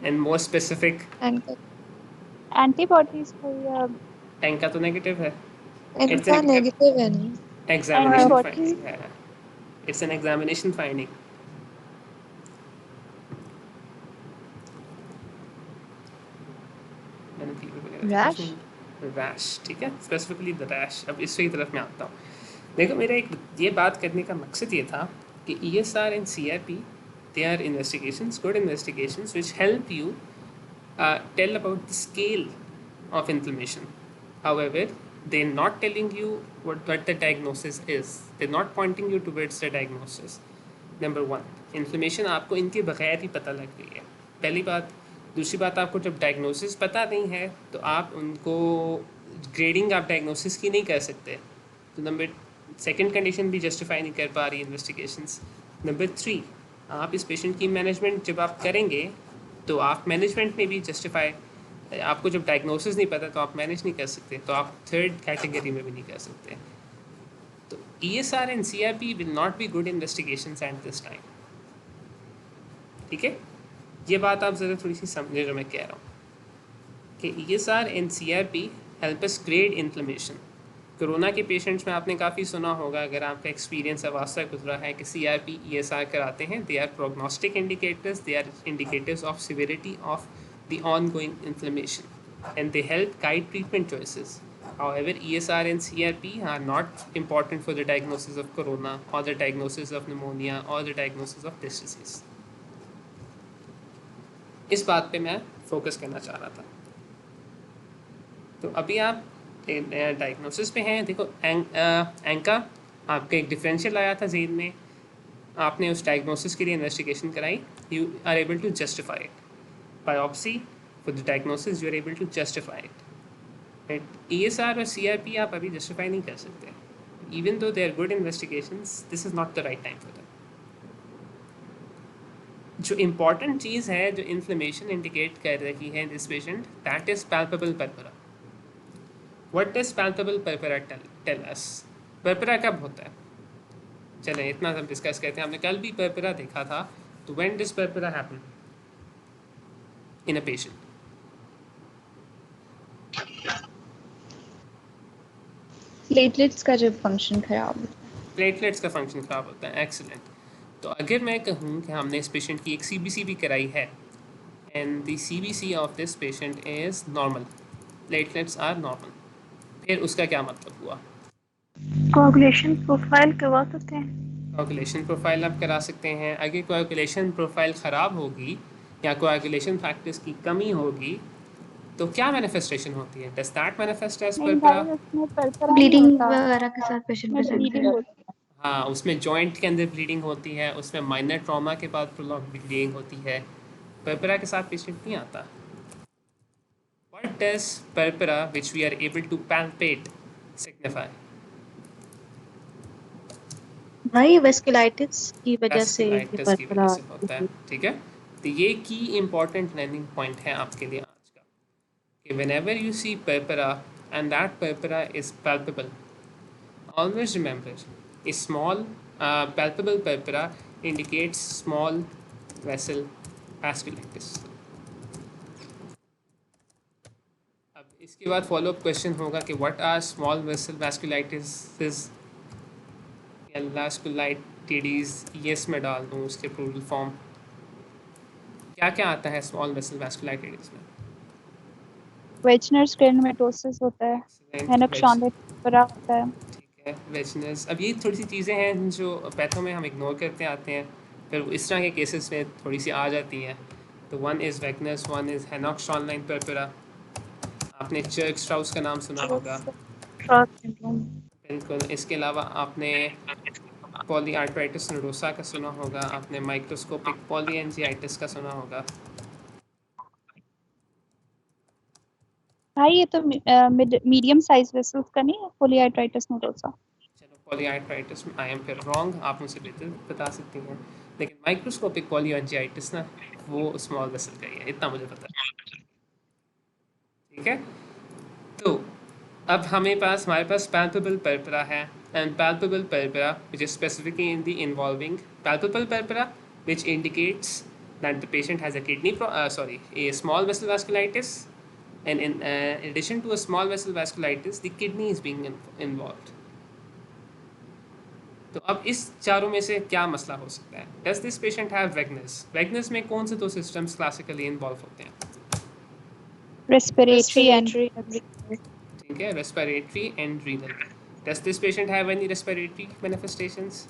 and more specific? Anchor antibodies को या टैंक का तो नेगेटिव है। It's इनका an नेगेटिव है ना। examination हाँ, finding. Yeah. It's an examination finding. Rash? Rash, ठीक है, स्पेसिफिकली द रैश। अब इसकी तरफ मैं आता हूँ। देखो, मेरा एक ये बात करने का मकसद ये था कि ESR and CRP, they are investigations, good investigations which help you tell about the scale of inflammation. However, they're not telling you what the diagnosis is. They're not pointing you towards the diagnosis. Number 1, inflammation आपको इनके बगैर ही पता लग गई है, पहली बात। दूसरी बात, आपको जब डायग्नोसिस पता नहीं है तो आप उनको ग्रेडिंग आप डायग्नोसिस की नहीं कर सकते। तो नंबर सेकंड कंडीशन भी जस्टिफाई नहीं कर पा रही इन्वेस्टिगेशंस। नंबर 3, आप इस पेशेंट की मैनेजमेंट जब आप करेंगे तो आप मैनेजमेंट में भी जस्टिफाई, आपको जब डायग्नोसिस नहीं पता तो आप मैनेज नहीं कर सकते, तो आप थर्ड कैटेगरी में भी नहीं कर सकते। तो ESR and CRP will not be good investigations at this time. ठीक है, ये बात आप ज़रा थोड़ी सी समझे जो मैं कह रहा हूँ कि ESR and CRP help us grade inflammation. Corona के पेशेंट्स में आपने काफ़ी सुना होगा, अगर आपका एक्सपीरियंस अब आज तक गुजरा है, कि CRP ESR कराते हैं। They are prognostic indicators, they are indicators of severity of the ongoing inflammation and they help guide treatment choices. However, ESR and CRP are not important for the diagnosis of corona or the diagnosis of pneumonia or the diagnosis of this disease. इस बात पे मैं focus करना चाह रहा था। तो अभी आप डायग्नोसिस पे हैं। देखो, एंका आपका एक डिफरेंशियल आया था जेन में, आपने उस डायग्नोसिस के लिए इन्वेस्टिगेशन कराई, you are able to justify it. Biopsy for the diagnosis, you are able to justify it. ESR और CRP आप अभी जस्टिफाई नहीं कर सकते, even though they are good investigations, this is not the right time for them. जो important चीज़ है जो इन्फ्लेमेशन इंडिकेट कर रही है this patient, that is palpable purpura. What does palpable purpura tell us? Purpura कब होता है? चलें इतना हम डिस्कस करते हैं। हमने कल भी पर्परा देखा था। तो when does purpura happen in a patient? Platelets का जब फंक्शन खराब होता है। प्लेटलेट्स का फंक्शन खराब होता है, एक्सीलेंट। तो अगर मैं कहूँ कि हमने इस पेशेंट की एक CBC भी कराई है and the CBC of this patient is normal, platelets are normal, फिर उसका क्या मतलब हुआ? कोगुलेशन प्रोफाइल करवा सकते हैं। कोगुलेशन प्रोफाइल आप करा सकते हैं। अगर कोगुलेशन प्रोफाइल ख़राब होगी या कोगुलेशन फैक्टर्स की कमी होगी तो क्या मैनिफेस्टेशन होती है? Does that manifest as purpura? Bleeding वगैरह के साथ पेशेंट प्रेजेंट है। हाँ, उसमें जॉइंट के अंदर ब्लीडिंग होती है, उसमें माइनर ट्रॉमा के बाद प्रोलॉन्ग ब्लीडिंग होती है। पर्परा के साथ पेशेंट नहीं आता। What does purpura which we are able to palpate signify? भाई वेस्कुलाइटिस की वजह से वेस्कुलाइटिस की वजह से होता है, ठीक है। तो ये की इम्पॉर्टेंट लर्निंग पॉइंट है आपके लिए आज का, कि whenever you see purpura and that purpura is palpable, always remember a small palpable purpura indicates small vessel vasculitis. अब इसके बाद फॉलो अप क्वेश्चन होगा कि what are small vessel vasculitis या वास्कुलाइटिस। यस मैं डाल दूँ उसके प्लूरल फॉर्म। क्या क्या आता है स्मॉल वेसल वैस्कुलाइटिस में? वेजनर्स ग्रेनुलोमाटोसिस होता है, हेनोक्सॉनिक पर्परा होता है। वेजनस। अब ये थोड़ी सी चीज़ें हैं जो पैथो में हम इग्नोर करते आते हैं, फिर इस तरह के केसेस में थोड़ी सी आ जाती हैं। तो one is Wegener's, one is Henoch's Schonlein purpura. आपने चर्क स्ट्राउस का नाम सुना होगा, बिल्कुल। इसके अलावा आपने पॉलीआर्थराइटिस नोडोसा का सुना होगा, आपने माइक्रोस्कोपिक पॉलीएंजियाइटिस का सुना होगा। भाई ये तो मीडियम साइज वेसल्स का नहीं है पॉलीआर्थराइटिस नोडोसा? चलो, पॉलीआर्थराइटिस में आई एम फिर रॉन्ग, आप मुझे बेहतर बता सकती हैं। लेकिन माइक्रोस्कोपिक पॉलीएंजियाइटिस ना, वो स्मॉल वेसल का ही है, इतना मुझे पता है, ठीक है। तो अब हमारे पास palpable purpura है, and palpable purpura which is specifically in the involving palpable purpura which indicates that the patient has a a small vessel vasculitis and in addition to a small vessel vasculitis, the kidney is being involved. तो अब इस चारों में से क्या मसला हो सकता है? Does this patient have vagus? vagus में कौन से दो systems classically involve होते हैं? Respiratory and ठीक है, respiratory and renal. Does this patient have any respiratory manifestations?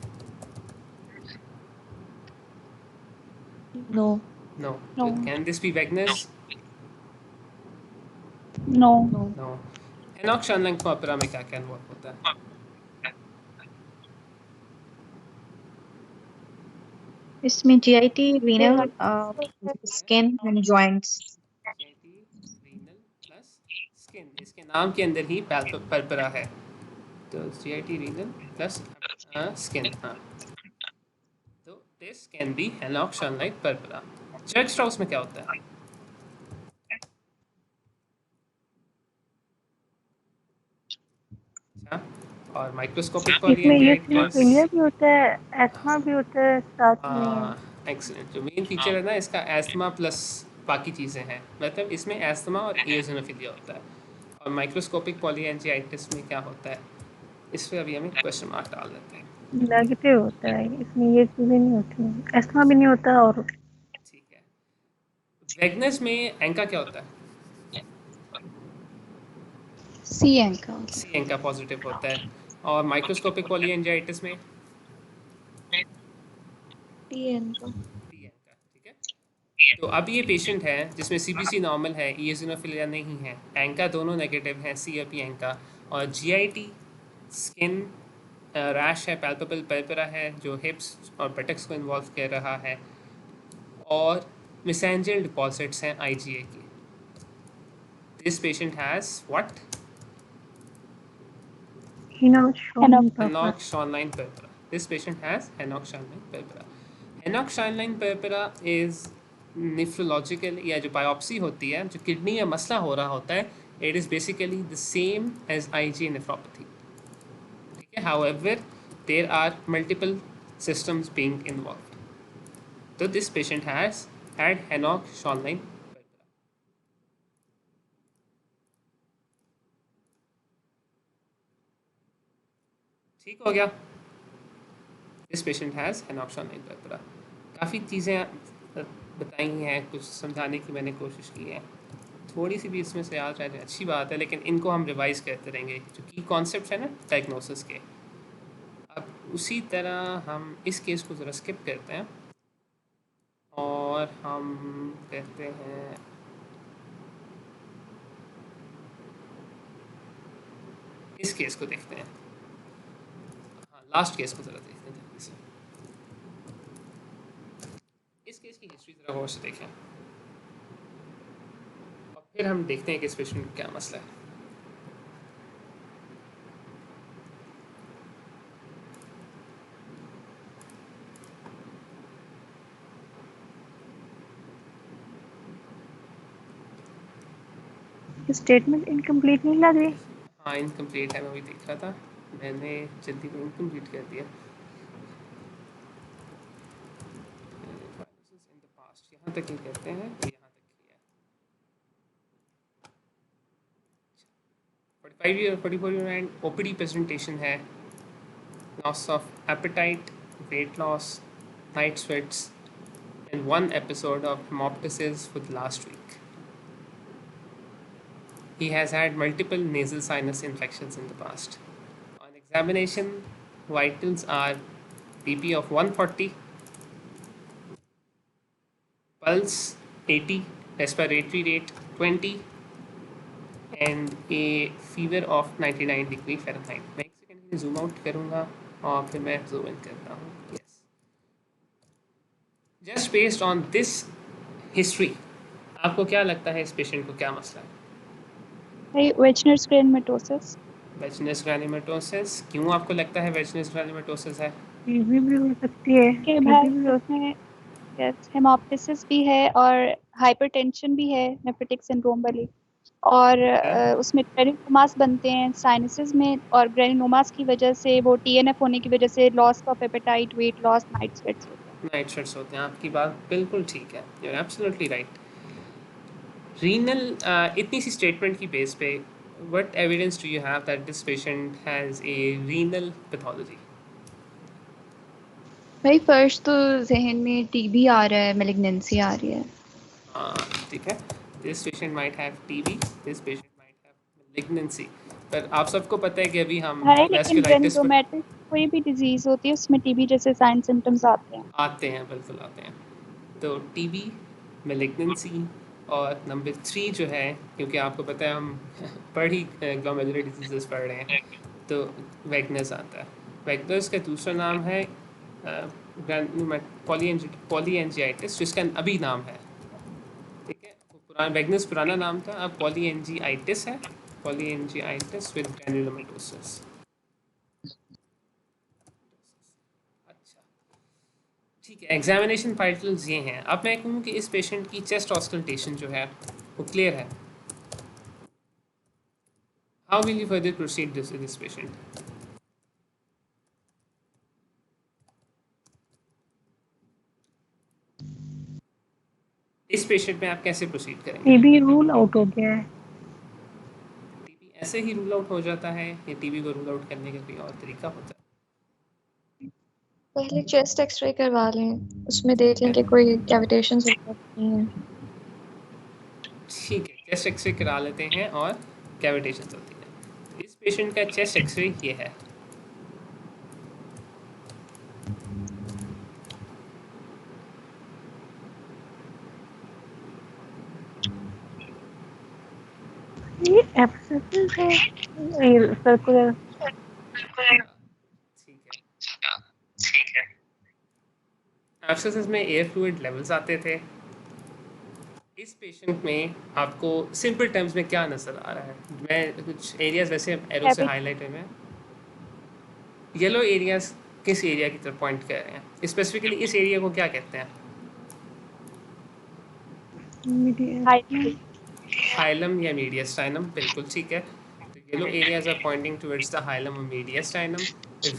No. No. No. Can this be vagus? no. No. Henoch Schönlein purpura में क्या क्या involve होता है? इसमें GIT, renal, skin and joints. GIT, renal plus skin. इसके नाम के अंदर ही purpura है. तो GIT, renal plus skin. हाँ. तो this can be Henoch Schönlein purpura. Church-Strauss में क्या होता है? अच्छा, और माइक्रोस्कोपिक इसमें ये पॉलीएंजाइटिस भी होता है, एस्थमा भी होता है साथ में। एक्सीलेंट। जो मेन फीचर है ना इसका, एस्थमा प्लस बाकी चीज़ें हैं, मतलब इसमें एस्थमा और एओसिनोफिलिया होता है। और माइक्रोस्कोपिक पॉलीएंजाइटिस में क्या होता है, इस पर अभी हमें क्वेश्चन मार्क डाल देते हैं। नेगेटिव होता है, इसमें ये चीज़ें नहीं होती, एस्थमा भी नहीं होता। और ठीक है, वेगनस में एंका क्या होता है? सी एंका सी एंका पॉजिटिव होता है। और माइक्रोस्कोपिक पॉलीएंजाइटिस में टी एंका। T Enka. ठीक है, तो अब ये पेशेंट है जिसमें सीबीसी नॉर्मल है, इओसिनोफिलिया नहीं है, एंका दोनों नेगेटिव हैं, सी और पी एंका, और जीआईटी, स्किन रैश है, पैल्पेबल पल्पेरा है जो हिप्स और बटक्स को इन्वॉल्व कर रहा है, और मेसेंजियल डिपॉजिट्स हैं आईजीए के। This patient has what? Henoch Schönlein purpura. This patient has Henoch Schönlein purpura. Henoch Schönlein purpura is nephrological, या जो बायोप्सी होती है, जो किडनी में मसला हो रहा होता है, it is basically the same as IgA nephropathy. ठीक है, however there are multiple systems being involved. So this patient has had Henoch Schönlein purpura. ठीक हो गया? This patient has Henoch Schönlein purpura. काफ़ी चीज़ें बताई हैं, कुछ समझाने की मैंने कोशिश की है, थोड़ी सी भी इसमें से याद रह जाए अच्छी बात है, लेकिन इनको हम रिवाइज करते रहेंगे, जो की कॉन्सेप्ट है ना डायग्नोसिस के। अब उसी तरह हम इस केस को ज़रा स्किप करते हैं और हम कहते हैं इस केस को देखते हैं। हाँ, लास्ट केस को ज़रा देखते हैं जल्दी से। इस केस की हिस्ट्री ज़रा गौर से देखें और फिर हम देखते हैं कि इस पेशेंट का क्या मसला है। स्टेटमेंट इनकम्प्लीट नहीं लग रही? हाँ, इनकम्प्लीट है, मैं वही देख रहा था, मैंने जल्दी में इनकम्प्लीट कर दिया। यहाँ तक ही कहते हैं, यहाँ तक ही है। 44 ओपीडी प्रेजेंटेशन है, loss of appetite, weight loss, night sweats and 1 episode of hemoptysis for the last week. He has had multiple nasal sinus infections in the past. On examination, vitals are BP of 140, pulse 80, respiratory rate 20, and a fever of 99 degree Fahrenheit. मैं एक second के लिए zoom out करूँगा और फिर मैं zoom in करता हूँ। Yes. Just based on this history, आपको क्या लगता है इस पेशेंट को क्या मसला है? वेजनस ग्रैनियोमेटोसिस। वेजनस ग्रैनियोमेटोसिस, क्यों आपको लगता है वेजनस ग्रैनियोमेटोसिस है? टीबी भी हो सकती है, के भाई उसमें हेमोप्टिसिस भी है और हाइपरटेंशन भी है, नेफ्रोटिक सिंड्रोम वाली, और उसमें ग्रैनियोलोमास बनते हैं साइनसेस में, और ग्रैनियोलोमास की वजह से वो टीएनएफ होने की वजह से loss of appetite, weight loss, night sweats होते हैं। आपकी बात बिल्कुल ठीक है, you are absolutely right. Renal इतनी सी स्टेटमेंट की बेस पे what evidence do you have that this patient has a renal pathology? भाई फर्स्ट तो जहन में टीबी आ रहा है, मैलिग्नेंसी आ रही है। ठीक है, this patient might have TB, this patient might have malignancy. पर आप सबको पता है कि अभी हम है लेकिन वैस्कुलाइटिस पर ट्रेंडोमेटिक कोई भी डिजीज होती है उसमें टीबी जैसे साइन सिम्टम्स आते हैं। आते हैं, बिल्कुल आते हैं। तो टीबी, मैलिग्नेंसी और नंबर 3 जो है, क्योंकि आपको पता है हम पढ़ ही ग्लोमेरुलर डिजीजेस पढ़ रहे हैं, तो वैगनस आता है। वैगनस का दूसरा नाम है पॉलीएंजियाइटिस, जिसका अभी नाम है, ठीक है। पुराना वैगनस पुराना नाम था, अब पॉलीएंजियाइटिस है, पॉलीएंजियाइटिस विद ग्रैन्युलोमेटोसिस। अच्छा, ठीक है। एग्जामिनेशन टाइटल्स ये हैं। अब मैं कहूँ कि इस पेशेंट की चेस्ट ऑस्कल्टेशन जो है वो क्लियर है। How will you further proceed this patient? इस पेशेंट में आप कैसे प्रोसीड करेंगे? टीबी रूल आउट हो गया है। टीबी ऐसे ही रूल आउट हो जाता है या टीबी को रूल आउट करने का कोई और तरीका होता है? पहले चेस्ट एक्सरे करवा लें, उसमें देख लें कि कोई कैविटेशंस नहीं है। ठीक है, चेस्ट एक्सरे करा लेते हैं और कैविटेशन होती है। तो इस पेशेंट का चेस्ट एक्सरे ये है। ये एब्सेसिस है, ये सर्कुलर। ठीक है। एब्सेसिस में एयर फ्लूइड लेवल्स आते थे। इस पेशेंट में आपको सिंपल टर्म्स में क्या नज़र आ रहा है? मैं कुछ एरियाज वैसे एरो से हाईलाइट है, येलो एरियाज किस एरिया की तरफ पॉइंट कर रहे हैं? स्पेसिफिकली इस एरिया को क्या कहते हैं? हाइलम या मीडियस्टाइनम, बिल्कुल ठीक है। तो yellow areas are pointing towards the hilum और मीडियस्टाइनम।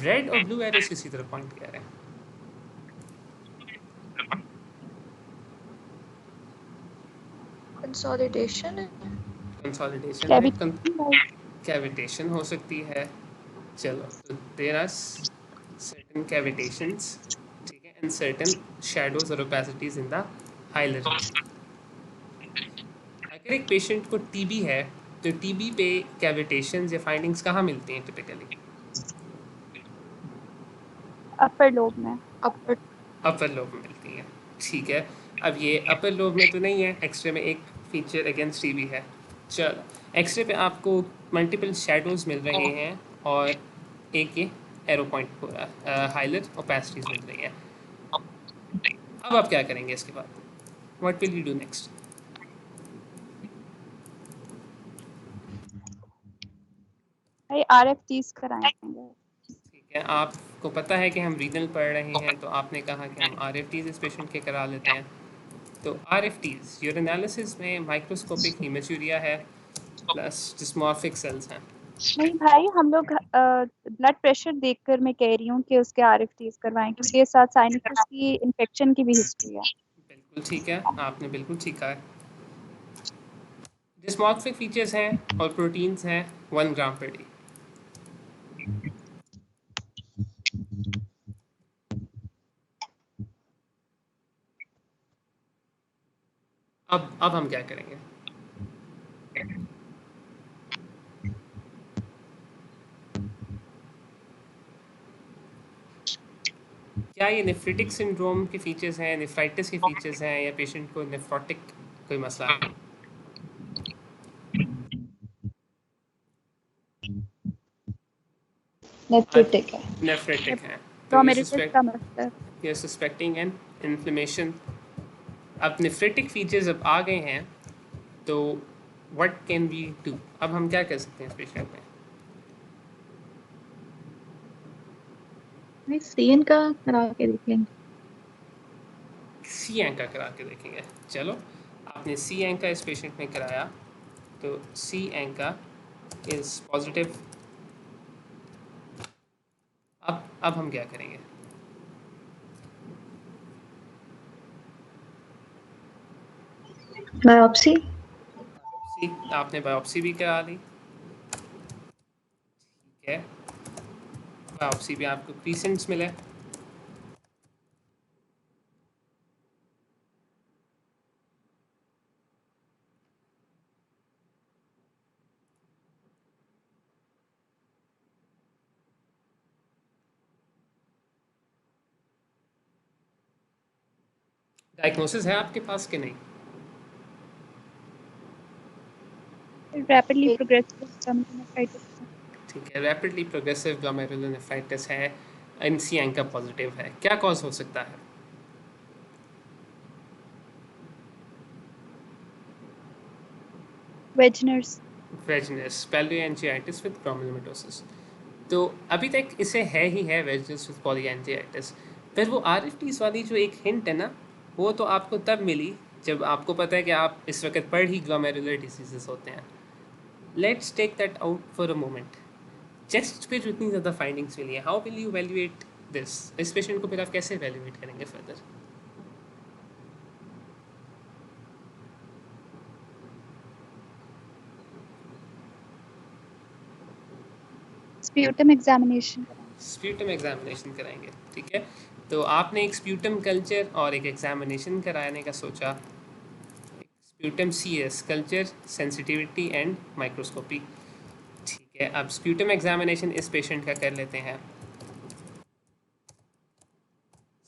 रेड और ब्लू एरोस किसी तरफ पॉइंट कर रहे हैं? कंसोलिडेशन कंसोलिडेशन है, कैविटेशन हो सकती है। चलो, तो देयर आर सर्टेन कैविटेशंस, ठीक है, एंड सर्टेन शैडोज और opacities in the hilar reason. अगर एक पेशेंट को टीबी है तो टीबी पे कैविटेशंस या फाइंडिंग्स कहाँ मिलती हैं टिपिकली? अपर लोब में। अपर लोब में मिलती हैं, ठीक है। अब ये अपर लोब में तो नहीं है, एक्सरे में एक फीचर अगेंस्ट टीबी है। चलो, एक्सरे पे आपको मल्टीपल शैडोज मिल रहे हैं और एक ये एरो पॉइंट हो रहा है, हाइलर ओपेसिटीज मिल रही है। अब आप क्या करेंगे इसके बाद? What will you do next? भाई आरएफटीज कराएंगे। ठीक है, आपको पता है कि हम रीनल पढ़ रहे हैं, तो आपने कहा कि हम आरएफटीज इस पेशेंट के करा लेते हैं। तो आरएफटीज यूरिनालिसिस में माइक्रोस्कोपिक हेमेचूरिया है प्लस डिस्मॉर्फिक सेल्स हैं। नहीं भाई, हम लोग ब्लड प्रेशर देखकर मैं कह रही हूँ कि उसके आरएफटीज करवाएं, क्योंकि साथ साइनस की इन्फेक्शन की भी हिस्ट्री है। बिल्कुल ठीक है, आपने बिल्कुल ठीक कहा है। डिस्मॉर्फिक फीचर्स हैं और प्रोटीन्स हैं 1 ग्राम पर डे। अब हम क्या करेंगे? क्या ये नेफ्रिटिक सिंड्रोम के फीचर्स हैं, नेफ्राइटिस के फीचर्स हैं, या पेशेंट को नेफ्रोटिक कोई मसला है? नेफ्रिटिक है। नेफ्रेटिक है, तो ग्लोमेरुलस का मतलब you're suspecting an inflammation. अब नेफ्रेटिक फीचर्स अब आ गए हैं, तो व्हाट कैन वी डू? अब हम क्या कर सकते हैं इस पेशेंट में? सीएन का करा के देखेंगे। सी एंका करा के देखेंगे। चलो, आपने सी एंका इस पेशेंट में कराया, तो सी एंका इज पॉजिटिव। अब हम क्या करेंगे? बायोप्सी। आपने बायोप्सी भी करा ली, ठीक है, बायोप्सी भी आपको क्रीसेंट्स मिले, डायग्नोसिस है आपके पास कि नहीं? Rapidly progressive glomerulonephritis. ठीक है, रैपिडली प्रोग्रेसिव ग्लोमेरुलोनेफ्राइटिस है, NCN का पॉजिटिव है, क्या कॉज हो सकता है? वेजनस, पॉलीएंजाइटिस विद ग्लोमेरुलोमेटोसिस। तो अभी तक इसे है ही है वेजनस विद पॉलीएंजाइटिस, फिर वो RFTs वाली जो एक हिंट है ना, वो तो आपको तब मिली जब आपको पता है कि आप इस वक्त पढ़ ही ग्लोमेरुलर डिजीजेस होते हैं। Let's take that out for a moment. Chest पे जो इतनी ज़्यादा फाइंडिंग्स मिली है, how will you evaluate this? इस पेशेंट को फिर आप कैसे वैल्यूएट करेंगे फर्दर? स्प्यूटम एग्जामिनेशन कराएंगे, ठीक है। तो आपने एक स्प्यूटम कल्चर और एक एग्जामिनेशन कराने का सोचा, sputum CS culture, sensitivity and microscopy, ठीक है। अब स्प्यूटम एग्जामिनेशन इस पेशेंट का कर लेते हैं।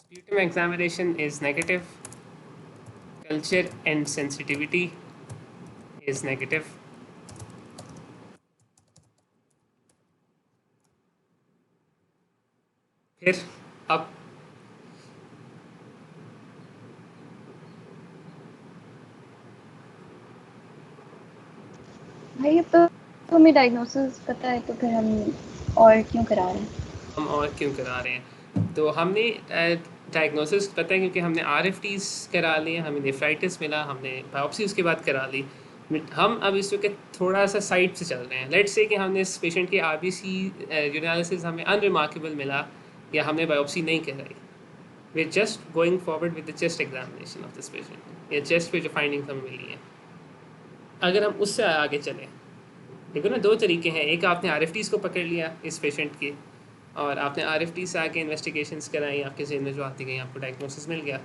Sputum examination is negative, culture and sensitivity is negative, फिर अब भाई अब तो हमें डायग्नोसिस पता है तो फिर हम और क्यों करा रहे हैं? तो हमने डायग्नोसिस पता है क्योंकि हमने RFTs करा लिए, हमें नेफ्राइटिस मिला, हमने बायोप्सी उसके बाद करा ली। हम अब इस वक्त थोड़ा सा साइड से चल रहे हैं। लेट्स से कि हमने इस पेशेंट की RBC यूनालिसिस हमें अनरिमार्केबल मिला या हमने बायोप्सी नहीं कराई, we just going forward with the chest examination of this patient, या चेस्ट पे जो फाइंडिंग्स हमें मिली हैं अगर हम उससे आगे चलें। देखो ना, दो तरीके हैं, एक आपने RFTs को पकड़ लिया इस पेशेंट की और आपने RFT से आके इन्वेस्टिगेशंस कराई, आपके जहन में जो आती गई आपको डायग्नोसिस मिल गया।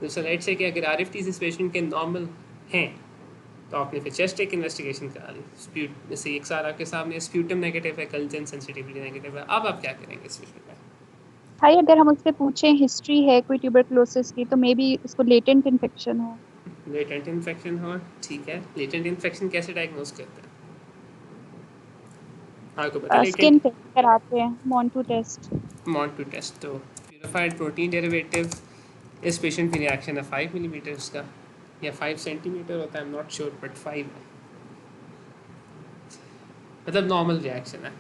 दूसरा लेट से कि अगर RFTs इस पेशेंट के नॉर्मल हैं तो आपने फिर चेस्ट एक इन्वेस्टिगेशन करा ली, स्प्यूट जैसे एक सार आपके सामने स्प्यूटम नेगेटिव है, कल्चर सेंसिटिविटी नेगेटिव है, अब आप क्या करेंगे इस पेशेंट में? भाई अगर हम उससे पूछें हिस्ट्री है कोई ट्यूबरकुलोसिस की तो मे बी उसको लेटेंट इन्फेक्शन हो। लेटेंट इन्फेक्शन हो, ठीक है। लेटेंट इन्फेक्शन कैसे डायग्नोस करते हैं आपको पता है? स्किन टेस्ट कराते हैं, मॉन्टू टेस्ट। तो प्यूरिफाइड प्रोटीन डेरिवेटिव, इस पेशेंट की रिएक्शन है 5 मिलीमीटर्स का या 5 सेंटीमीटर होता है, I am not sure, but 5 है, मतलब नॉर्मल रिएक्शन है।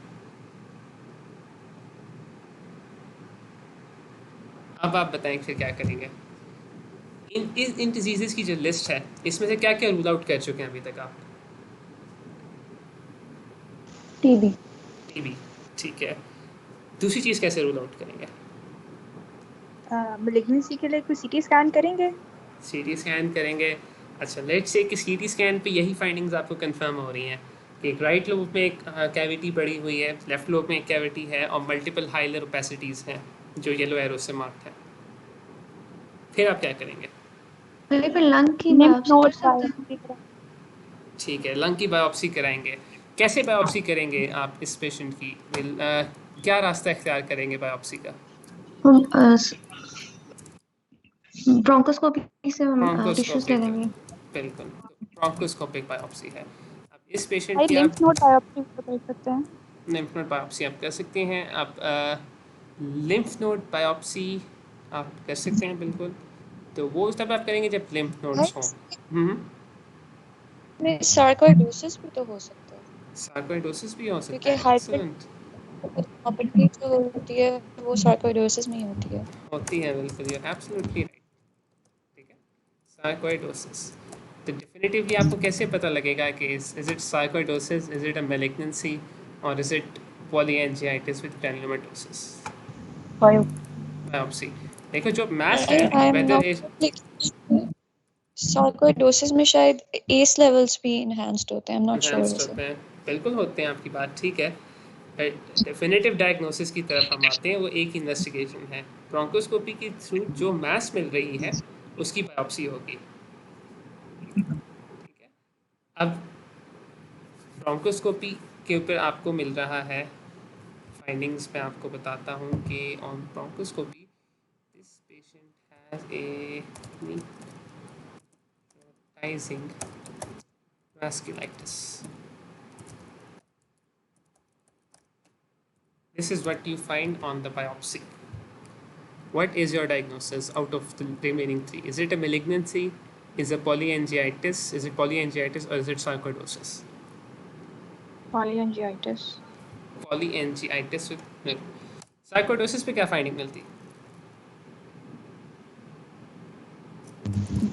अब आप बताएं फिर क्या करेंगे? इन डिजीज़ की जो लिस्ट है इसमें से क्या क्या रूल आउट कर चुके हैं अभी तक आप? टीबी, ठीक है। दूसरी चीज़ कैसे रूल आउट करेंगे? मैलिग्नेंसी के लिए कोई CT स्कैन करेंगे? CT स्कैन करेंगे। अच्छा, लेट्स से कि CT स्कैन पे यही फाइंडिंग्स आपको कंफर्म हो रही हैं कि एक राइट लोब में एक कैविटी पड़ी हुई है, लेफ्ट लोब में एक कैविटी है और मल्टीपल हाइलर ओपेसिटीज़ हैं जो येलो एरो से मार्क्ड है, फिर आप क्या करेंगे? फिर लंग की बायोप्सी कर सकते हैं। ठीक है, लंग की बायोप्सी कराएंगे। कैसे बायोप्सी करेंगे आप इस पेशेंट की? क्या रास्ता इख्तियार करेंगे बायोप्सी का? ब्रोंकोस्कोपी से हम टिश्यूज ले लेंगे। बिल्कुल, ब्रोंकोस्कोपिक बायोप्सी है। अब इस पेशेंट भाई की लिम्फ नोड बायोप्सी कर सकते हैं। लिम्फ नोड बायोप्सी आप कर सकते हैं। आप लिम्फ नोड बायोप्सी आप कर सकते हैं बिल्कुल। तो वो तब आप करेंगे जब लिम्फ नोड्स हों। सार्कोइडोसिस भी तो हो सकता है। सार्कोइडोसिस भी हो सकता क्योंकि है। हाइपरटेंसिटी जो होती है वो सार्कोइडोसिस में ही होती है। बिल्कुल, यू आर एब्सोल्युटली राइट। ठीक है, सार्कोइडोसिस। तो डेफिनेटिवली आपको कैसे पता लगेगा कि is it sarcoidosis, is it a malignancy और इज इट पॉलीएंजाइटिस विद ग्रैन्युलोमेटोसिस? बायोप्सी। देखो जो मैच है वेदर इज सार्कोइडोसिस में शायद एस लेवल्स भी एनहांस्ड होते हैं, I am not sure. Enhanced होते हैं, बिल्कुल होते हैं, आपकी बात ठीक है। डेफिनेटिव डायग्नोसिस की तरफ हम आते हैं, वो एक इन्वेस्टिगेशन है। ब्रोंकोस्कोपी के थ्रू जो मास मिल रही है उसकी बायोप्सी होगी, ठीक है। अब ब्रोंकोस्कोपी के ऊपर आपको मिल रहा है फाइंडिंग्स, मैं आपको बताता हूँ कि on bronchoscopy this patient has A necrotizing vasculitis. This is what you find on the biopsy. What is your diagnosis out of the remaining three? Is it a malignancy? Is it polyangiitis? Is it polyangiitis or is it sarcoidosis? Polyangiitis. Polyangiitis with sarcoidosis पे क्या finding मिलती?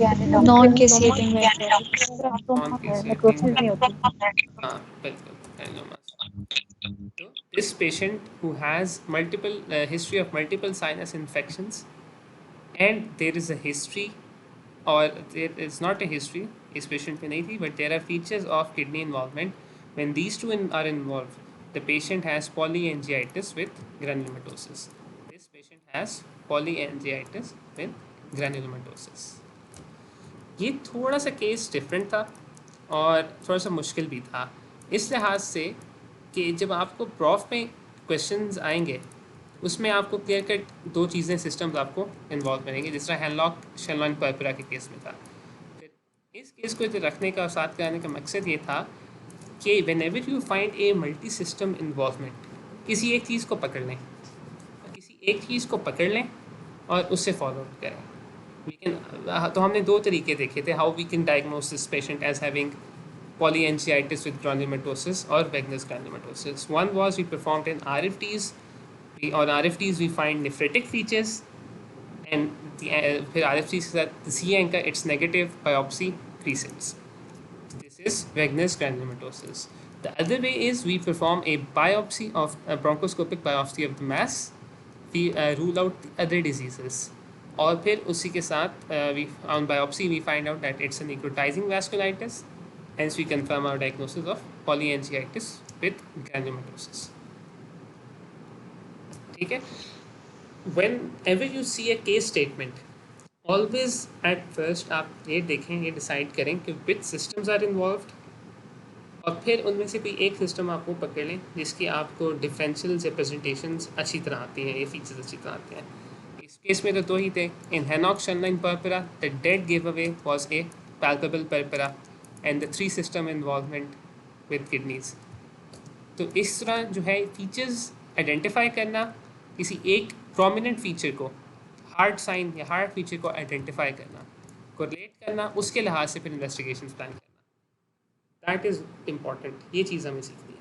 Non केसिएटिंग हाँ बिल्कुल, तो this patient who has multiple history of multiple sinus infections and there is a history or there is not a history, इस patient में नहीं थी, but there are features of kidney involvement. When these two are involved, the patient has polyangiitis with granulomatosis. This patient has polyangiitis with granulomatosis. ये थोड़ा सा case different था और थोड़ा सा मुश्किल भी था इस लिहाज से कि जब आपको प्रॉफ में क्वेश्चंस आएंगे उसमें आपको क्लियर कट दो चीज़ें सिस्टम्स आपको इन्वॉल्व करेंगे, जिस तरह हैनलॉक शेनलॉन परपरा के केस में था। फिर इस केस को रखने का और साथ कराने का मकसद ये था कि when ever you find a multi system involvement, किसी एक चीज़ को पकड़ लें, किसी एक चीज़ को पकड़ लें और उससे फॉलो करें। तो हमने दो तरीके देखे थे how we can diagnose this patient as having polyangiitis with granulomatosis or Wegener's granulomatosis. One was we performed in RFTs. On RFTs we find nephritic features, and फिर RFTs के साथ C anchor it's negative biopsy presets. This is Wegener's granulomatosis. The other way is we perform a biopsy of a bronchoscopic biopsy of the mass. We rule out the other diseases. और फिर उसी के साथ on biopsy we find out that it's a necrotizing vasculitis. Hence we confirm our diagnosis of polyangiitis with granulomatosis. ठीक है? Whenever you see a case statement, always at first आप ये देखें, ये डिसाइड करें कि which systems are involved, और फिर उनमें से कोई एक सिस्टम आपको पकड़ लें जिसकी आपको डिफरेंशियल रिप्रेजेंटेशंस अच्छी तरह आती हैं, ये फीचर्स अच्छी तरह आते हैं। इस केस में तो दो ही थे। In Henoch Schonlein purpura the dead give away was a palpable purpura and the three system involvement with kidneys. तो इस तरह जो है फीचर्स आइडेंटिफाई करना, किसी एक प्रोमिनेंट फीचर को, हार्ट साइन या हार्ट फीचर को आइडेंटिफाई करना, कोरिलेट करना, उसके लिहाज से फिर इन्वेस्टिगेशन प्लान करना, दैट इज़ इम्पॉर्टेंट। ये चीज़ हमें सीखनी है।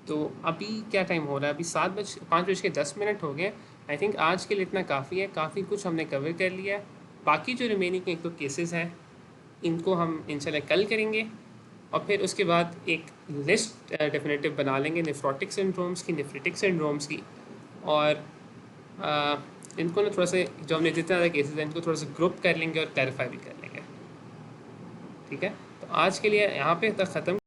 तो अभी क्या टाइम हो रहा है? अभी 5:05 हो गए। आई थिंक आज के लिए इतना काफ़ी है, काफ़ी कुछ हमने कवर कर लिया है। बाकी जो रिमेनिंग एक दो केसेस हैं इनको हम इंशाल्लाह कल करेंगे और फिर उसके बाद एक लिस्ट डेफिनेटिव बना लेंगे नेफ्रोटिक सिंड्रोम्स की, नेफ्रिटिक सिंड्रोम्स की, और इनको ना थोड़ा सा जो हमने जितने ज़्यादा केसेस हैं इनको थोड़ा सा ग्रुप कर लेंगे और क्लैरिफाई भी कर लेंगे। ठीक है, तो आज के लिए यहाँ पे तक ख़त्म।